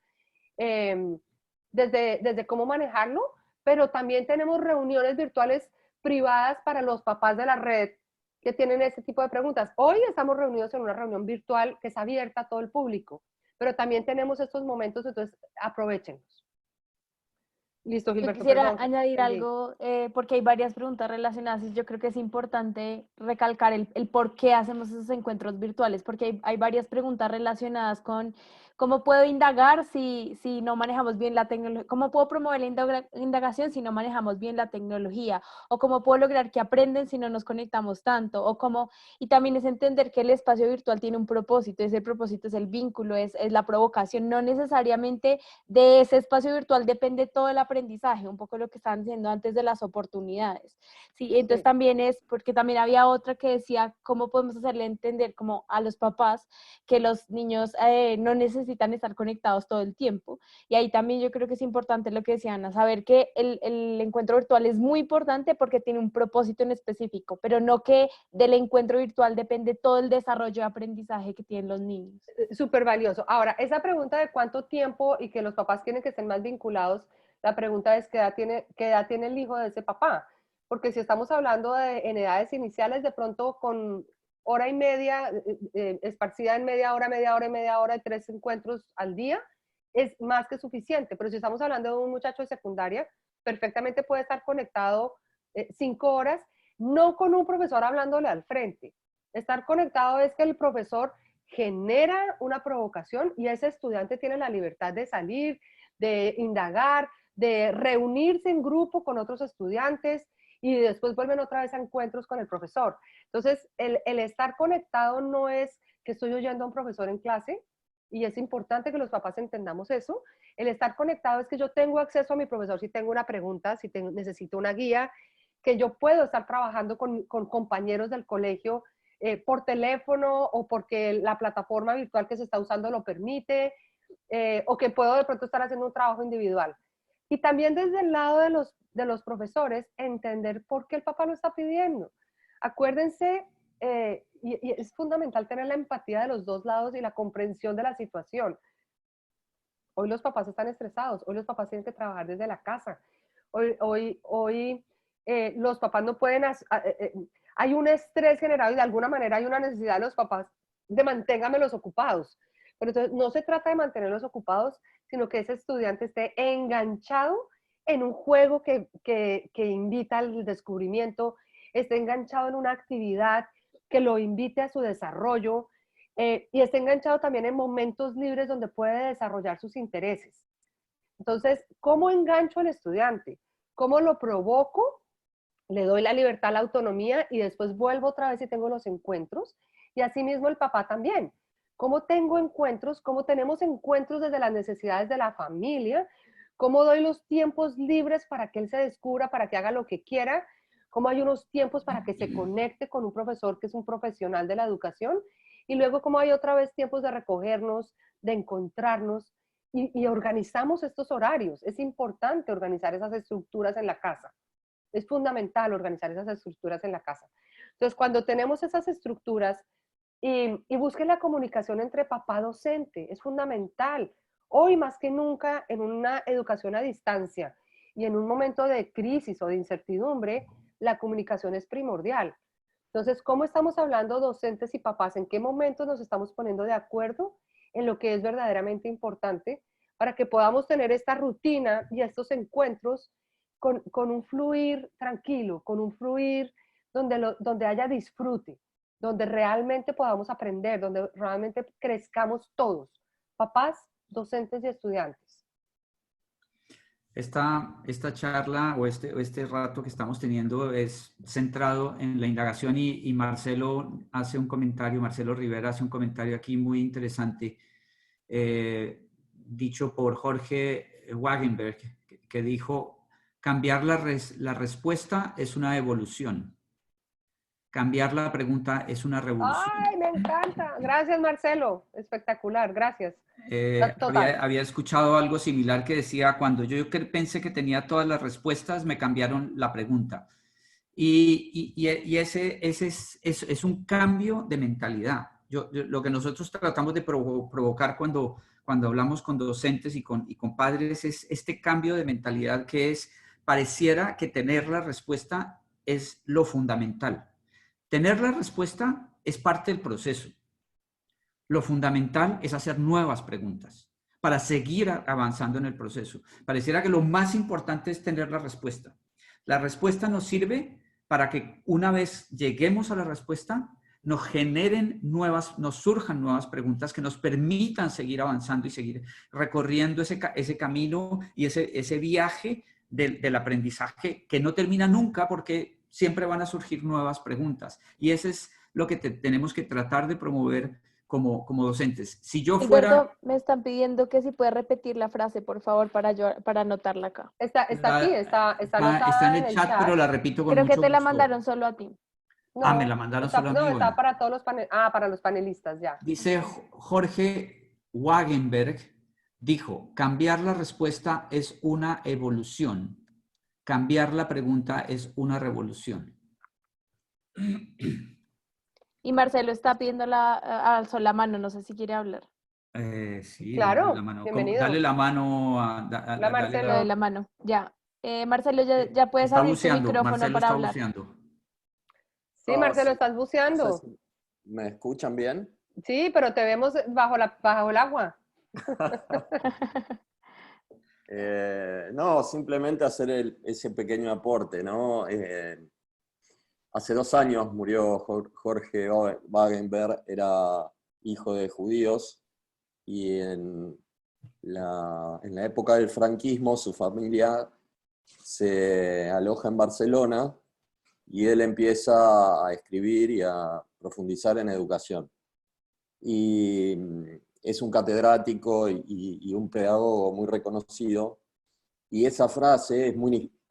desde cómo manejarlo, pero también tenemos reuniones virtuales privadas para los papás de la red que tienen ese tipo de preguntas. Hoy estamos reunidos en una reunión virtual que es abierta a todo el público, pero también tenemos estos momentos, entonces aprovechenlos. Listo, Yo Gilberto, quisiera perdón. añadir algo, porque hay varias preguntas relacionadas y yo creo que es importante recalcar el por qué hacemos esos encuentros virtuales, porque hay varias preguntas relacionadas con cómo puedo indagar si no manejamos bien la tecnología, cómo puedo promover la indagación si no manejamos bien la tecnología, o cómo puedo lograr que aprenden si no nos conectamos tanto, y también es entender que el espacio virtual tiene un propósito, ese propósito es el vínculo, es la provocación, no necesariamente de ese espacio virtual depende todo el aprendizaje, un poco lo que estaban diciendo antes de las oportunidades. Sí, entonces Sí. también porque también había otra que decía cómo podemos hacerle entender como a los papás que los niños no necesitan estar conectados todo el tiempo. Y ahí también yo creo que es importante lo que decían, a saber que el encuentro virtual es muy importante porque tiene un propósito en específico, pero no que del encuentro virtual depende todo el desarrollo de aprendizaje que tienen los niños. Súper valioso. Ahora, esa pregunta de cuánto tiempo y que los papás tienen que estar más vinculados, la pregunta es qué edad tiene el hijo de ese papá. Porque si estamos hablando en edades iniciales, de pronto con hora y media, esparcida en media hora y media hora, de 3 encuentros al día, es más que suficiente. Pero si estamos hablando de un muchacho de secundaria, perfectamente puede estar conectado 5 horas, no con un profesor hablándole al frente. Estar conectado es que el profesor genera una provocación y ese estudiante tiene la libertad de salir, de indagar, de reunirse en grupo con otros estudiantes y después vuelven otra vez a encuentros con el profesor. Entonces, el estar conectado no es que estoy oyendo a un profesor en clase, y es importante que los papás entendamos eso. El estar conectado es que yo tengo acceso a mi profesor si tengo una pregunta, si necesito una guía, que yo puedo estar trabajando con compañeros del colegio por teléfono o porque la plataforma virtual que se está usando lo permite. o que puedo de pronto estar haciendo un trabajo individual. Y también desde el lado de los profesores, entender por qué el papá lo está pidiendo. Acuérdense, y es fundamental tener la empatía de los dos lados y la comprensión de la situación. Hoy los papás están estresados, hoy los papás tienen que trabajar desde la casa, hoy los papás no pueden, hay un estrés generado y de alguna manera hay una necesidad de los papás de manténganmelos ocupados. Pero entonces no se trata de mantenerlos ocupados, sino que ese estudiante esté enganchado en un juego que invita al descubrimiento, esté enganchado en una actividad que lo invite a su desarrollo, y esté enganchado también en momentos libres donde puede desarrollar sus intereses. Entonces, ¿cómo engancho al estudiante? ¿Cómo lo provoco? Le doy la libertad, la autonomía y después vuelvo otra vez y tengo los encuentros. Y asimismo el papá también. ¿Cómo tengo encuentros? ¿Cómo tenemos encuentros desde las necesidades de la familia? ¿Cómo doy los tiempos libres para que él se descubra, para que haga lo que quiera? ¿Cómo hay unos tiempos para que se conecte con un profesor que es un profesional de la educación? Y luego cómo hay otra vez tiempos de recogernos, de encontrarnos y organizamos estos horarios. Es importante organizar esas estructuras en la casa. Es fundamental organizar esas estructuras en la casa. Entonces, cuando tenemos esas estructuras y busquen la comunicación entre papá-docente, es fundamental. Hoy más que nunca, en una educación a distancia y en un momento de crisis o de incertidumbre, la comunicación es primordial. Entonces, ¿cómo estamos hablando docentes y papás? ¿En qué momentos nos estamos poniendo de acuerdo en lo que es verdaderamente importante para que podamos tener esta rutina y estos encuentros con un fluir tranquilo, con un fluir donde haya disfrute, donde realmente podamos aprender, donde realmente crezcamos todos, papás, docentes y estudiantes? Esta charla o este rato que estamos teniendo es centrado en la indagación y Marcelo hace un comentario, Marcelo Rivera hace un comentario aquí muy interesante, dicho por Jorge Wagenberg, que dijo, cambiar la respuesta es una evolución. Cambiar la pregunta es una revolución. ¡Ay, me encanta! Gracias, Marcelo. Espectacular, gracias. Había escuchado algo similar que decía, cuando yo pensé que tenía todas las respuestas, me cambiaron la pregunta. Y ese es un cambio de mentalidad. Lo que nosotros tratamos de provocar cuando hablamos con docentes y con padres es este cambio de mentalidad que pareciera que tener la respuesta es lo fundamental. Tener la respuesta es parte del proceso. Lo fundamental es hacer nuevas preguntas para seguir avanzando en el proceso. Pareciera que lo más importante es tener la respuesta. La respuesta nos sirve para que una vez lleguemos a la respuesta, nos surjan nuevas preguntas que nos permitan seguir avanzando y seguir recorriendo ese camino y ese viaje del aprendizaje que no termina nunca porque siempre van a surgir nuevas preguntas. Y eso es lo que tenemos que tratar de promover como docentes. Si yo fuera... Gilberto, me están pidiendo que si puede repetir la frase, por favor, para anotarla acá. Está aquí, está anotada en el chat, pero la repito con Creo mucho que te la gusto. mandaron solo a ti. No, me la mandaron solo a mí. No, está Bueno. para todos los panelistas. Para los panelistas, ya. Dice Jorge Wagenberg, dijo, cambiar la respuesta es una evolución. Cambiar la pregunta es una revolución. Y Marcelo está pidiendo alzó la mano, no sé si quiere hablar. Sí, claro, la mano. bienvenido. Dale la mano La Marcelo. La mano, ya. Marcelo, ya puedes abrir tu micrófono Marcelo para está hablar. Buceando. Sí, Marcelo, sí. estás buceando. No sé si ¿me escuchan bien? Sí, pero te vemos bajo el agua. No, simplemente hacer ese pequeño aporte, ¿no? Hace 2 años murió Jorge Wagenberg, era hijo de judíos, y en la época del franquismo su familia se aloja en Barcelona y él empieza a escribir y a profundizar en educación. Y es un catedrático y un pedagogo muy reconocido, y esa frase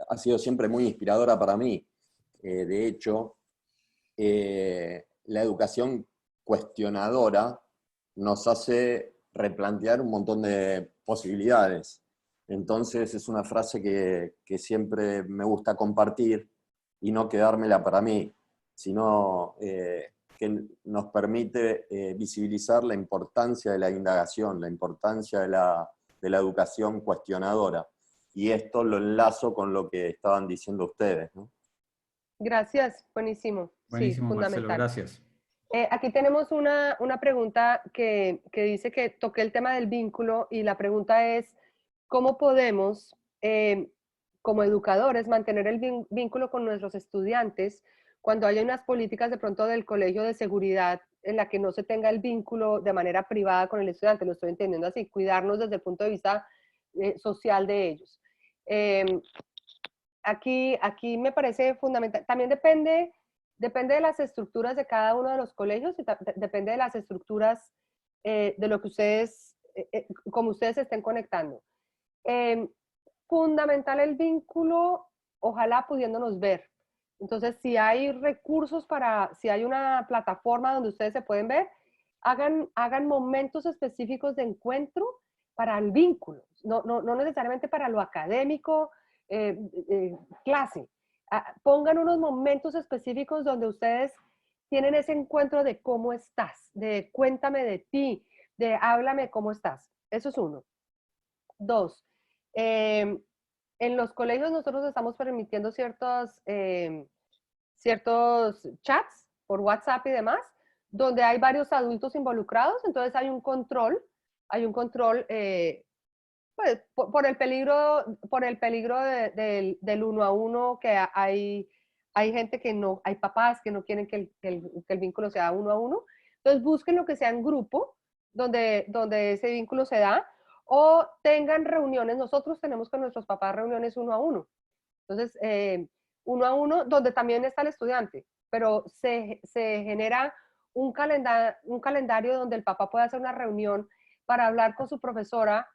ha sido siempre muy inspiradora para mí. De hecho, la educación cuestionadora nos hace replantear un montón de posibilidades. Entonces es una frase que siempre me gusta compartir y no quedármela para mí, sino que nos permite visibilizar la importancia de la indagación, la importancia de la educación cuestionadora. Y esto lo enlazo con lo que estaban diciendo ustedes, ¿no? Gracias, buenísimo. Buenísimo, Sí, Marcelo, fundamental. gracias. Aquí tenemos una pregunta que dice que toqué el tema del vínculo y la pregunta es, ¿cómo podemos, como educadores, mantener el vínculo con nuestros estudiantes cuando haya unas políticas de pronto del colegio de seguridad en la que no se tenga el vínculo de manera privada con el estudiante? Lo estoy entendiendo así, cuidarnos desde el punto de vista social de ellos. Aquí me parece fundamental. También depende de las estructuras de cada uno de los colegios y depende de las estructuras de lo que ustedes, como ustedes se estén conectando. Fundamental el vínculo, ojalá pudiéndonos ver. Entonces, si hay recursos si hay una plataforma donde ustedes se pueden ver, hagan momentos específicos de encuentro para el vínculo, no necesariamente para lo académico, clase. Pongan unos momentos específicos donde ustedes tienen ese encuentro de cómo estás, de cuéntame de ti, de háblame cómo estás. Eso es uno. Dos, en los colegios nosotros estamos permitiendo ciertos chats por WhatsApp y demás, donde hay varios adultos involucrados, entonces hay un control pues, por el peligro del uno a uno, que hay gente que no, hay papás que no quieren que el vínculo sea uno a uno. Entonces busquen lo que sea en grupo, donde ese vínculo se da, o tengan reuniones. Nosotros tenemos con nuestros papás reuniones uno a uno. Entonces, uno a uno, donde también está el estudiante, pero se genera un calendario donde el papá puede hacer una reunión para hablar con su profesora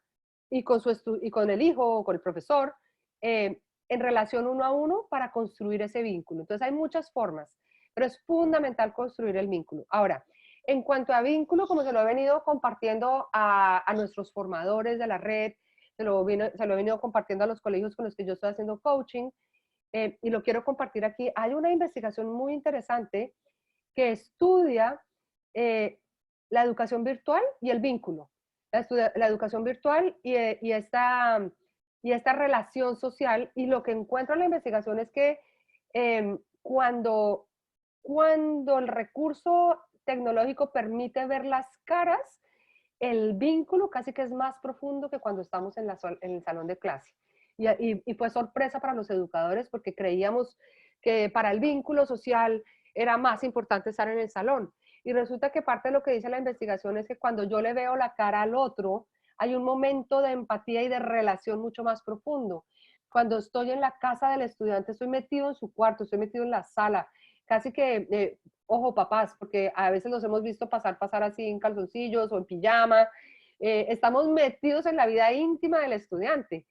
y con el hijo o con el profesor en relación uno a uno para construir ese vínculo. Entonces hay muchas formas, pero es fundamental construir el vínculo. Ahora, en cuanto a vínculo, como se lo he venido compartiendo a nuestros formadores de la red, se lo he venido compartiendo a los colegios con los que yo estoy haciendo coaching, y lo quiero compartir aquí. Hay una investigación muy interesante que estudia la educación virtual y el vínculo. La educación virtual y esta relación social, y lo que encuentro en la investigación es que cuando el recurso tecnológico permite ver las caras, el vínculo casi que es más profundo que cuando estamos en el salón de clase. Y fue sorpresa para los educadores porque creíamos que para el vínculo social era más importante estar en el salón. Y resulta que parte de lo que dice la investigación es que cuando yo le veo la cara al otro, hay un momento de empatía y de relación mucho más profundo. Cuando estoy en la casa del estudiante, estoy metido en su cuarto, estoy metido en la sala, casi que, ojo papás, porque a veces los hemos visto pasar así en calzoncillos o en pijama, estamos metidos en la vida íntima del estudiante.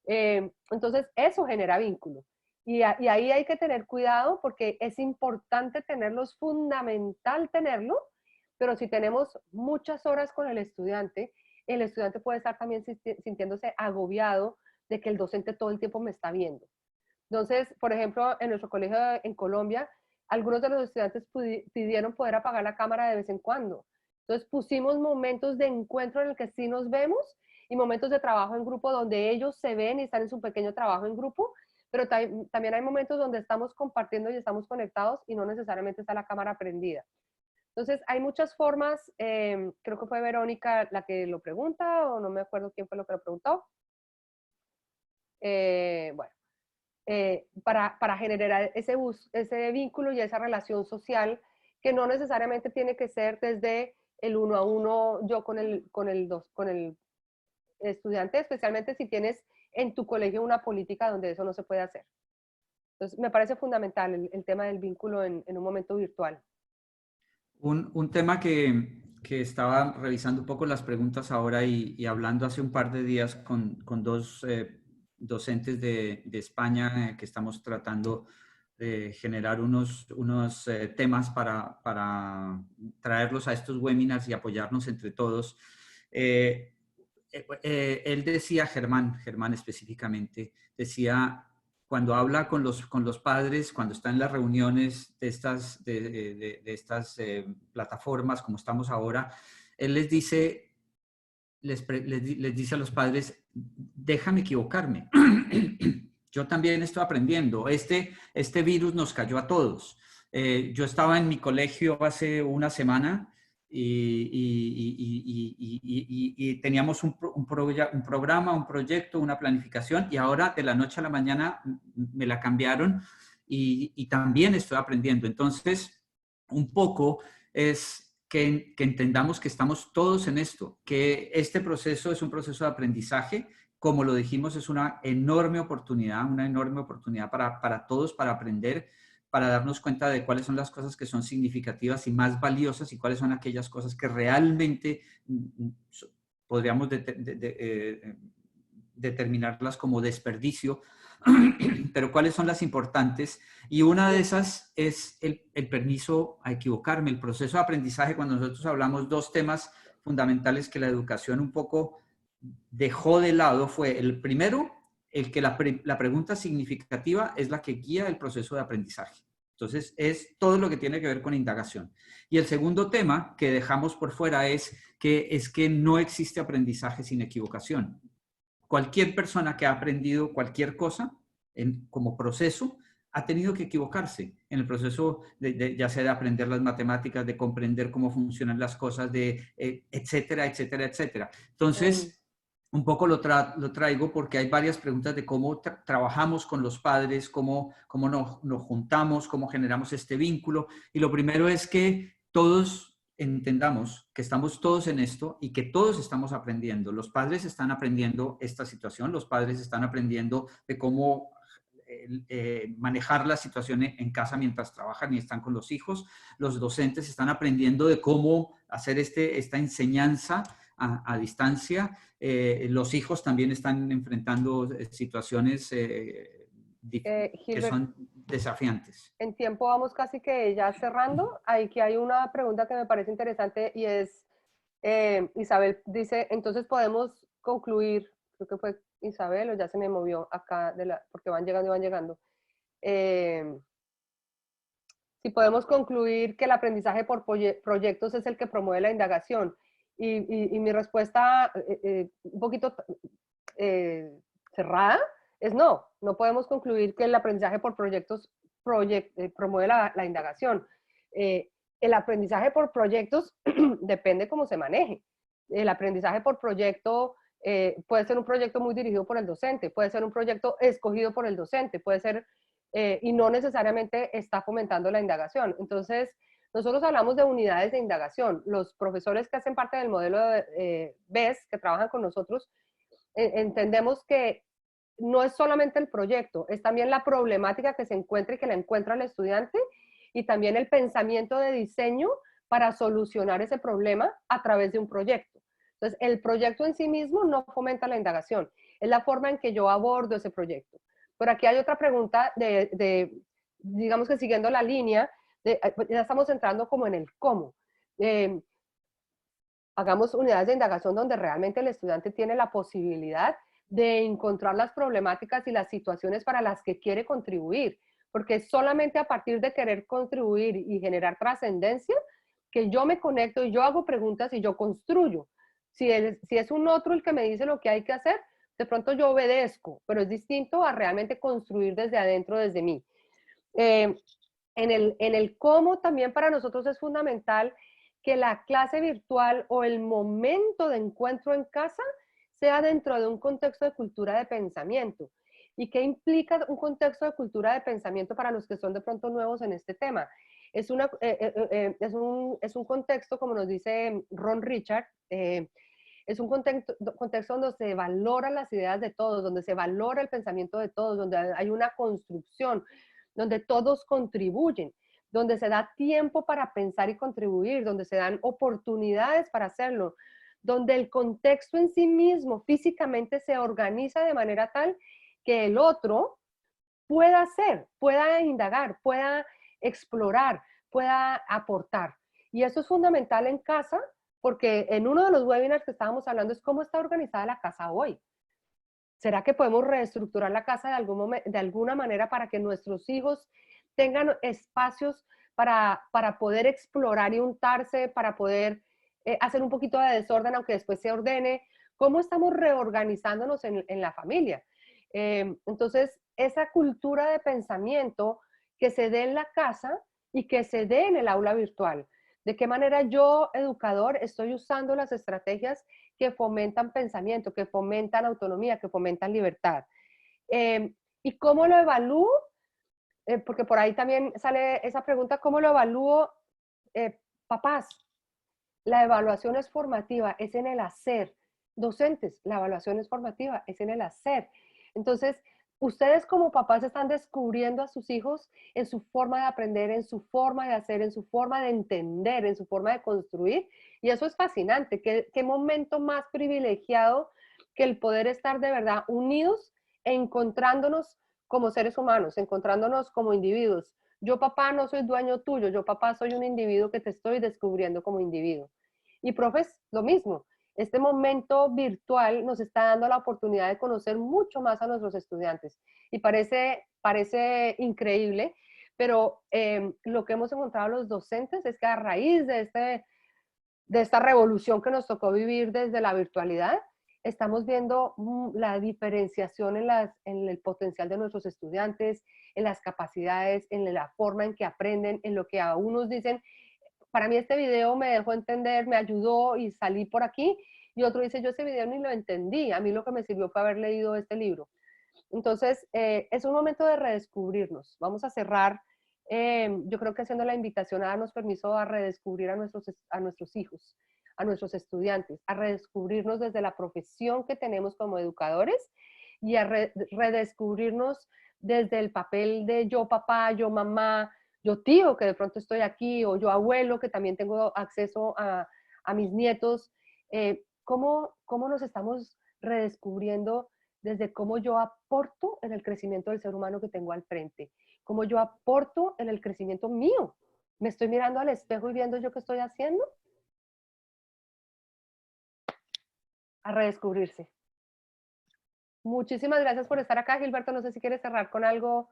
Entonces, eso genera vínculo. Y ahí hay que tener cuidado porque es importante tenerlo, es fundamental tenerlo, pero si tenemos muchas horas con el estudiante puede estar también sintiéndose agobiado de que el docente todo el tiempo me está viendo. Entonces, por ejemplo, en nuestro colegio en Colombia, algunos de los estudiantes pidieron poder apagar la cámara de vez en cuando. Entonces pusimos momentos de encuentro en el que sí nos vemos y momentos de trabajo en grupo donde ellos se ven y están en su pequeño trabajo en grupo, pero también hay momentos donde estamos compartiendo y estamos conectados y no necesariamente está la cámara prendida. Entonces, hay muchas formas, creo que fue Verónica la que lo pregunta, o no me acuerdo quién fue lo que lo preguntó. Bueno, para generar ese vínculo y esa relación social que no necesariamente tiene que ser desde el uno a uno, yo con el estudiante, especialmente si tienes en tu colegio una política donde eso no se puede hacer. Entonces, me parece fundamental el tema del vínculo en un momento virtual. Un tema que estaba revisando un poco las preguntas ahora y hablando hace un par de días con dos docentes de España que estamos tratando de generar unos temas para traerlos a estos webinars y apoyarnos entre todos. Él decía, Germán específicamente, decía, cuando habla con los padres, cuando está en las reuniones de estas plataformas como estamos ahora, él les dice, les dice a los padres, déjame equivocarme. Yo también estoy aprendiendo. Este virus nos cayó a todos. Yo estaba en mi colegio hace una semana y teníamos un programa, un proyecto, una planificación, y ahora de la noche a la mañana me la cambiaron y también estoy aprendiendo. Entonces, un poco es que entendamos que estamos todos en esto, que este proceso es un proceso de aprendizaje. Como lo dijimos, es una enorme oportunidad para todos, para aprender, para darnos cuenta de cuáles son las cosas que son significativas y más valiosas y cuáles son aquellas cosas que realmente podríamos determinarlas como desperdicio, pero cuáles son las importantes. Y una de esas es el permiso a equivocarme, el proceso de aprendizaje. Cuando nosotros hablamos dos temas fundamentales que la educación un poco dejó de lado, fue el primero, el que la pregunta significativa es la que guía el proceso de aprendizaje. Entonces, es todo lo que tiene que ver con indagación. Y el segundo tema que dejamos por fuera es que no existe aprendizaje sin equivocación. Cualquier persona que ha aprendido cualquier cosa como proceso ha tenido que equivocarse en el proceso ya sea de aprender las matemáticas, de comprender cómo funcionan las cosas, etcétera, etcétera, etcétera. Entonces, un poco lo traigo porque hay varias preguntas de cómo trabajamos con los padres, cómo nos juntamos, cómo generamos este vínculo. Y lo primero es que todos entendamos que estamos todos en esto y que todos estamos aprendiendo. Los padres están aprendiendo esta situación, los padres están aprendiendo de cómo manejar la situación en casa mientras trabajan y están con los hijos. Los docentes están aprendiendo de cómo hacer esta enseñanza a distancia. Los hijos también están enfrentando situaciones que Gilbert, son desafiantes. en tiempo vamos casi que ya cerrando. Aquí hay una pregunta que me parece interesante y es, Isabel dice, entonces podemos concluir, creo que fue Isabel o ya se me movió acá, porque van llegando y van llegando. Si podemos concluir que el aprendizaje por proyectos es el que promueve la indagación. Y mi respuesta, un poquito cerrada, es no. No podemos concluir que el aprendizaje por proyectos promueve la indagación. El aprendizaje por proyectos depende cómo se maneje. El aprendizaje por proyecto puede ser un proyecto muy dirigido por el docente, puede ser un proyecto escogido por el docente, puede ser y no necesariamente está fomentando la indagación. Entonces, nosotros hablamos de unidades de indagación. Los profesores que hacen parte del modelo de BES, que trabajan con nosotros, entendemos que no es solamente el proyecto, es también la problemática que se encuentra y que la encuentra el estudiante y también el pensamiento de diseño para solucionar ese problema a través de un proyecto. Entonces, el proyecto en sí mismo no fomenta la indagación, es la forma en que yo abordo ese proyecto. Pero aquí hay otra pregunta digamos que siguiendo la línea, ya estamos entrando como en el cómo. Hagamos unidades de indagación donde realmente el estudiante tiene la posibilidad de encontrar las problemáticas y las situaciones para las que quiere contribuir, porque es solamente a partir de querer contribuir y generar trascendencia que yo me conecto y yo hago preguntas y yo construyo. Si es un otro el que me dice lo que hay que hacer, de pronto yo obedezco, pero es distinto a realmente construir desde adentro, desde mí. En el cómo también para nosotros es fundamental que la clase virtual o el momento de encuentro en casa sea dentro de un contexto de cultura de pensamiento. ¿Y qué implica un contexto de cultura de pensamiento para los que son de pronto nuevos en este tema? Es un contexto, como nos dice Ron Richard, es un contexto donde se valoran las ideas de todos, donde se valora el pensamiento de todos, donde hay una construcción, donde todos contribuyen, donde se da tiempo para pensar y contribuir, donde se dan oportunidades para hacerlo, donde el contexto en sí mismo físicamente se organiza de manera tal que el otro pueda hacer, pueda indagar, pueda explorar, pueda aportar. Y eso es fundamental en casa porque en uno de los webinars que estábamos hablando es cómo está organizada la casa hoy. ¿Será que podemos reestructurar la casa de alguna manera para que nuestros hijos tengan espacios para poder explorar y untarse, para poder hacer un poquito de desorden, aunque después se ordene? ¿Cómo estamos reorganizándonos en la familia? Entonces, esa cultura de pensamiento que se dé en la casa y que se dé en el aula virtual. ¿De qué manera yo, educador, estoy usando las estrategias que fomentan pensamiento, que fomentan autonomía, que fomentan libertad? ¿Y cómo lo evalúo? Porque por ahí también sale esa pregunta, ¿cómo lo evalúo? Papás, la evaluación es formativa, es en el hacer. Docentes, la evaluación es formativa, es en el hacer. Entonces, ustedes como papás están descubriendo a sus hijos en su forma de aprender, en su forma de hacer, en su forma de entender, en su forma de construir. Y eso es fascinante. ¿Qué momento más privilegiado que el poder estar de verdad unidos, encontrándonos como seres humanos, encontrándonos como individuos? Yo, papá, no soy dueño tuyo. Yo, papá, soy un individuo que te estoy descubriendo como individuo. Y profes, lo mismo. Este momento virtual nos está dando la oportunidad de conocer mucho más a nuestros estudiantes. Y parece increíble, pero lo que hemos encontrado los docentes es que a raíz de esta revolución que nos tocó vivir desde la virtualidad, estamos viendo la diferenciación en el potencial de nuestros estudiantes, en las capacidades, en la forma en que aprenden, en lo que a unos dicen, para mí este video me dejó entender, me ayudó y salí por aquí, y otro dice, yo ese video ni lo entendí, a mí lo que me sirvió fue haber leído este libro. Entonces, es un momento de redescubrirnos. Vamos a cerrar, yo creo que haciendo la invitación a darnos permiso a redescubrir a nuestros hijos, a nuestros estudiantes, a redescubrirnos desde la profesión que tenemos como educadores y a redescubrirnos desde el papel de yo papá, yo mamá, yo tío, que de pronto estoy aquí, o yo abuelo, que también tengo acceso a mis nietos. ¿Cómo nos estamos redescubriendo desde cómo yo aporto en el crecimiento del ser humano que tengo al frente? ¿Cómo yo aporto en el crecimiento mío? ¿Me estoy mirando al espejo y viendo yo qué estoy haciendo? A redescubrirse. Muchísimas gracias por estar acá, Gilberto. No sé si quieres cerrar con algo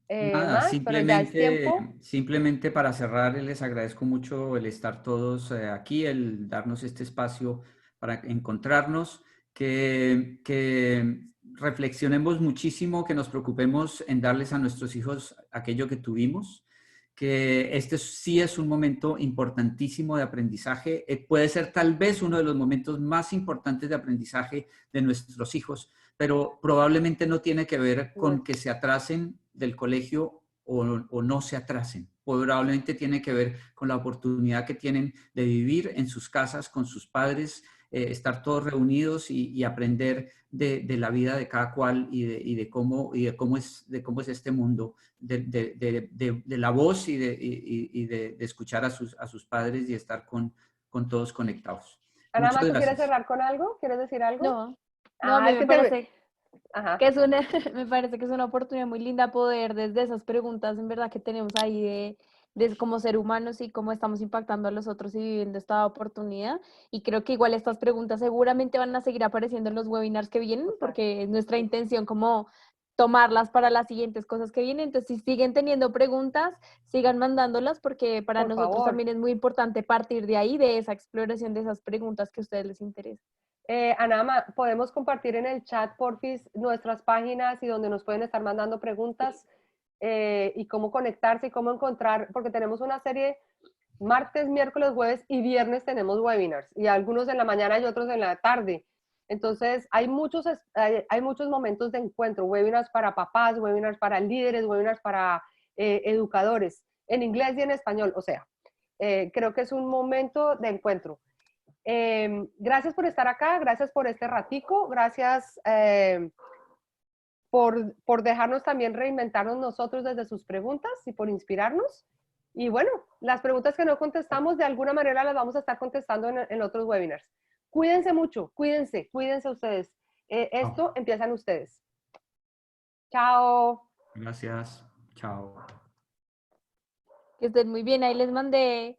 Nada, más, pero ya es tiempo. simplemente para cerrar, les agradezco mucho el estar todos aquí, el darnos este espacio para encontrarnos, que reflexionemos muchísimo, que nos preocupemos en darles a nuestros hijos aquello que tuvimos, que este sí es un momento importantísimo de aprendizaje, puede ser tal vez uno de los momentos más importantes de aprendizaje de nuestros hijos, pero probablemente no tiene que ver con que se atrasen del colegio o no se atrasen. Probablemente tiene que ver con la oportunidad que tienen de vivir en sus casas con sus padres, estar todos reunidos y aprender de la vida de cada cual y de cómo es este mundo, de la voz y de escuchar a sus padres y estar con todos conectados. Anama, Muchas ¿tú quieres gracias. cerrar con algo? ¿Quieres decir algo? No, a mí Es me que parece Ajá. que es una, me parece que es una oportunidad muy linda poder desde esas preguntas en verdad que tenemos ahí de como ser humanos y cómo estamos impactando a los otros y viviendo esta oportunidad. Y creo que igual estas preguntas seguramente van a seguir apareciendo en los webinars que vienen, porque es nuestra intención como tomarlas para las siguientes cosas que vienen. Entonces, si siguen teniendo preguntas, sigan mandándolas, porque para Por nosotros favor. también es muy importante partir de ahí, de esa exploración de esas preguntas que a ustedes les interesan. Anama, ¿podemos compartir en el chat, porfis, nuestras páginas y donde nos pueden estar mandando preguntas y cómo conectarse y cómo encontrar? Porque tenemos una serie, martes, miércoles, jueves y viernes tenemos webinars, y algunos en la mañana y otros en la tarde. Entonces, hay muchos momentos de encuentro, webinars para papás, webinars para líderes, webinars para educadores, en inglés y en español. O sea, creo que es un momento de encuentro. Gracias por estar acá, gracias por este ratico, gracias por dejarnos también reinventarnos nosotros desde sus preguntas y por inspirarnos. Y bueno, las preguntas que no contestamos de alguna manera las vamos a estar contestando en otros webinars. Cuídense mucho, cuídense ustedes. Esto empiezan ustedes. Chao. Gracias. Chao. Que estén muy bien, ahí les mandé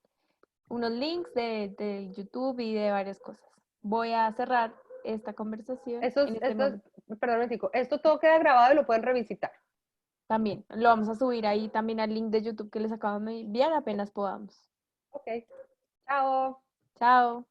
unos links de YouTube y de varias cosas. Voy a cerrar esta conversación en este momento. Perdón, un momentico, esto todo queda grabado y lo pueden revisitar. También lo vamos a subir ahí también al link de YouTube que les acabo de enviar apenas podamos. Ok, chao. Chao.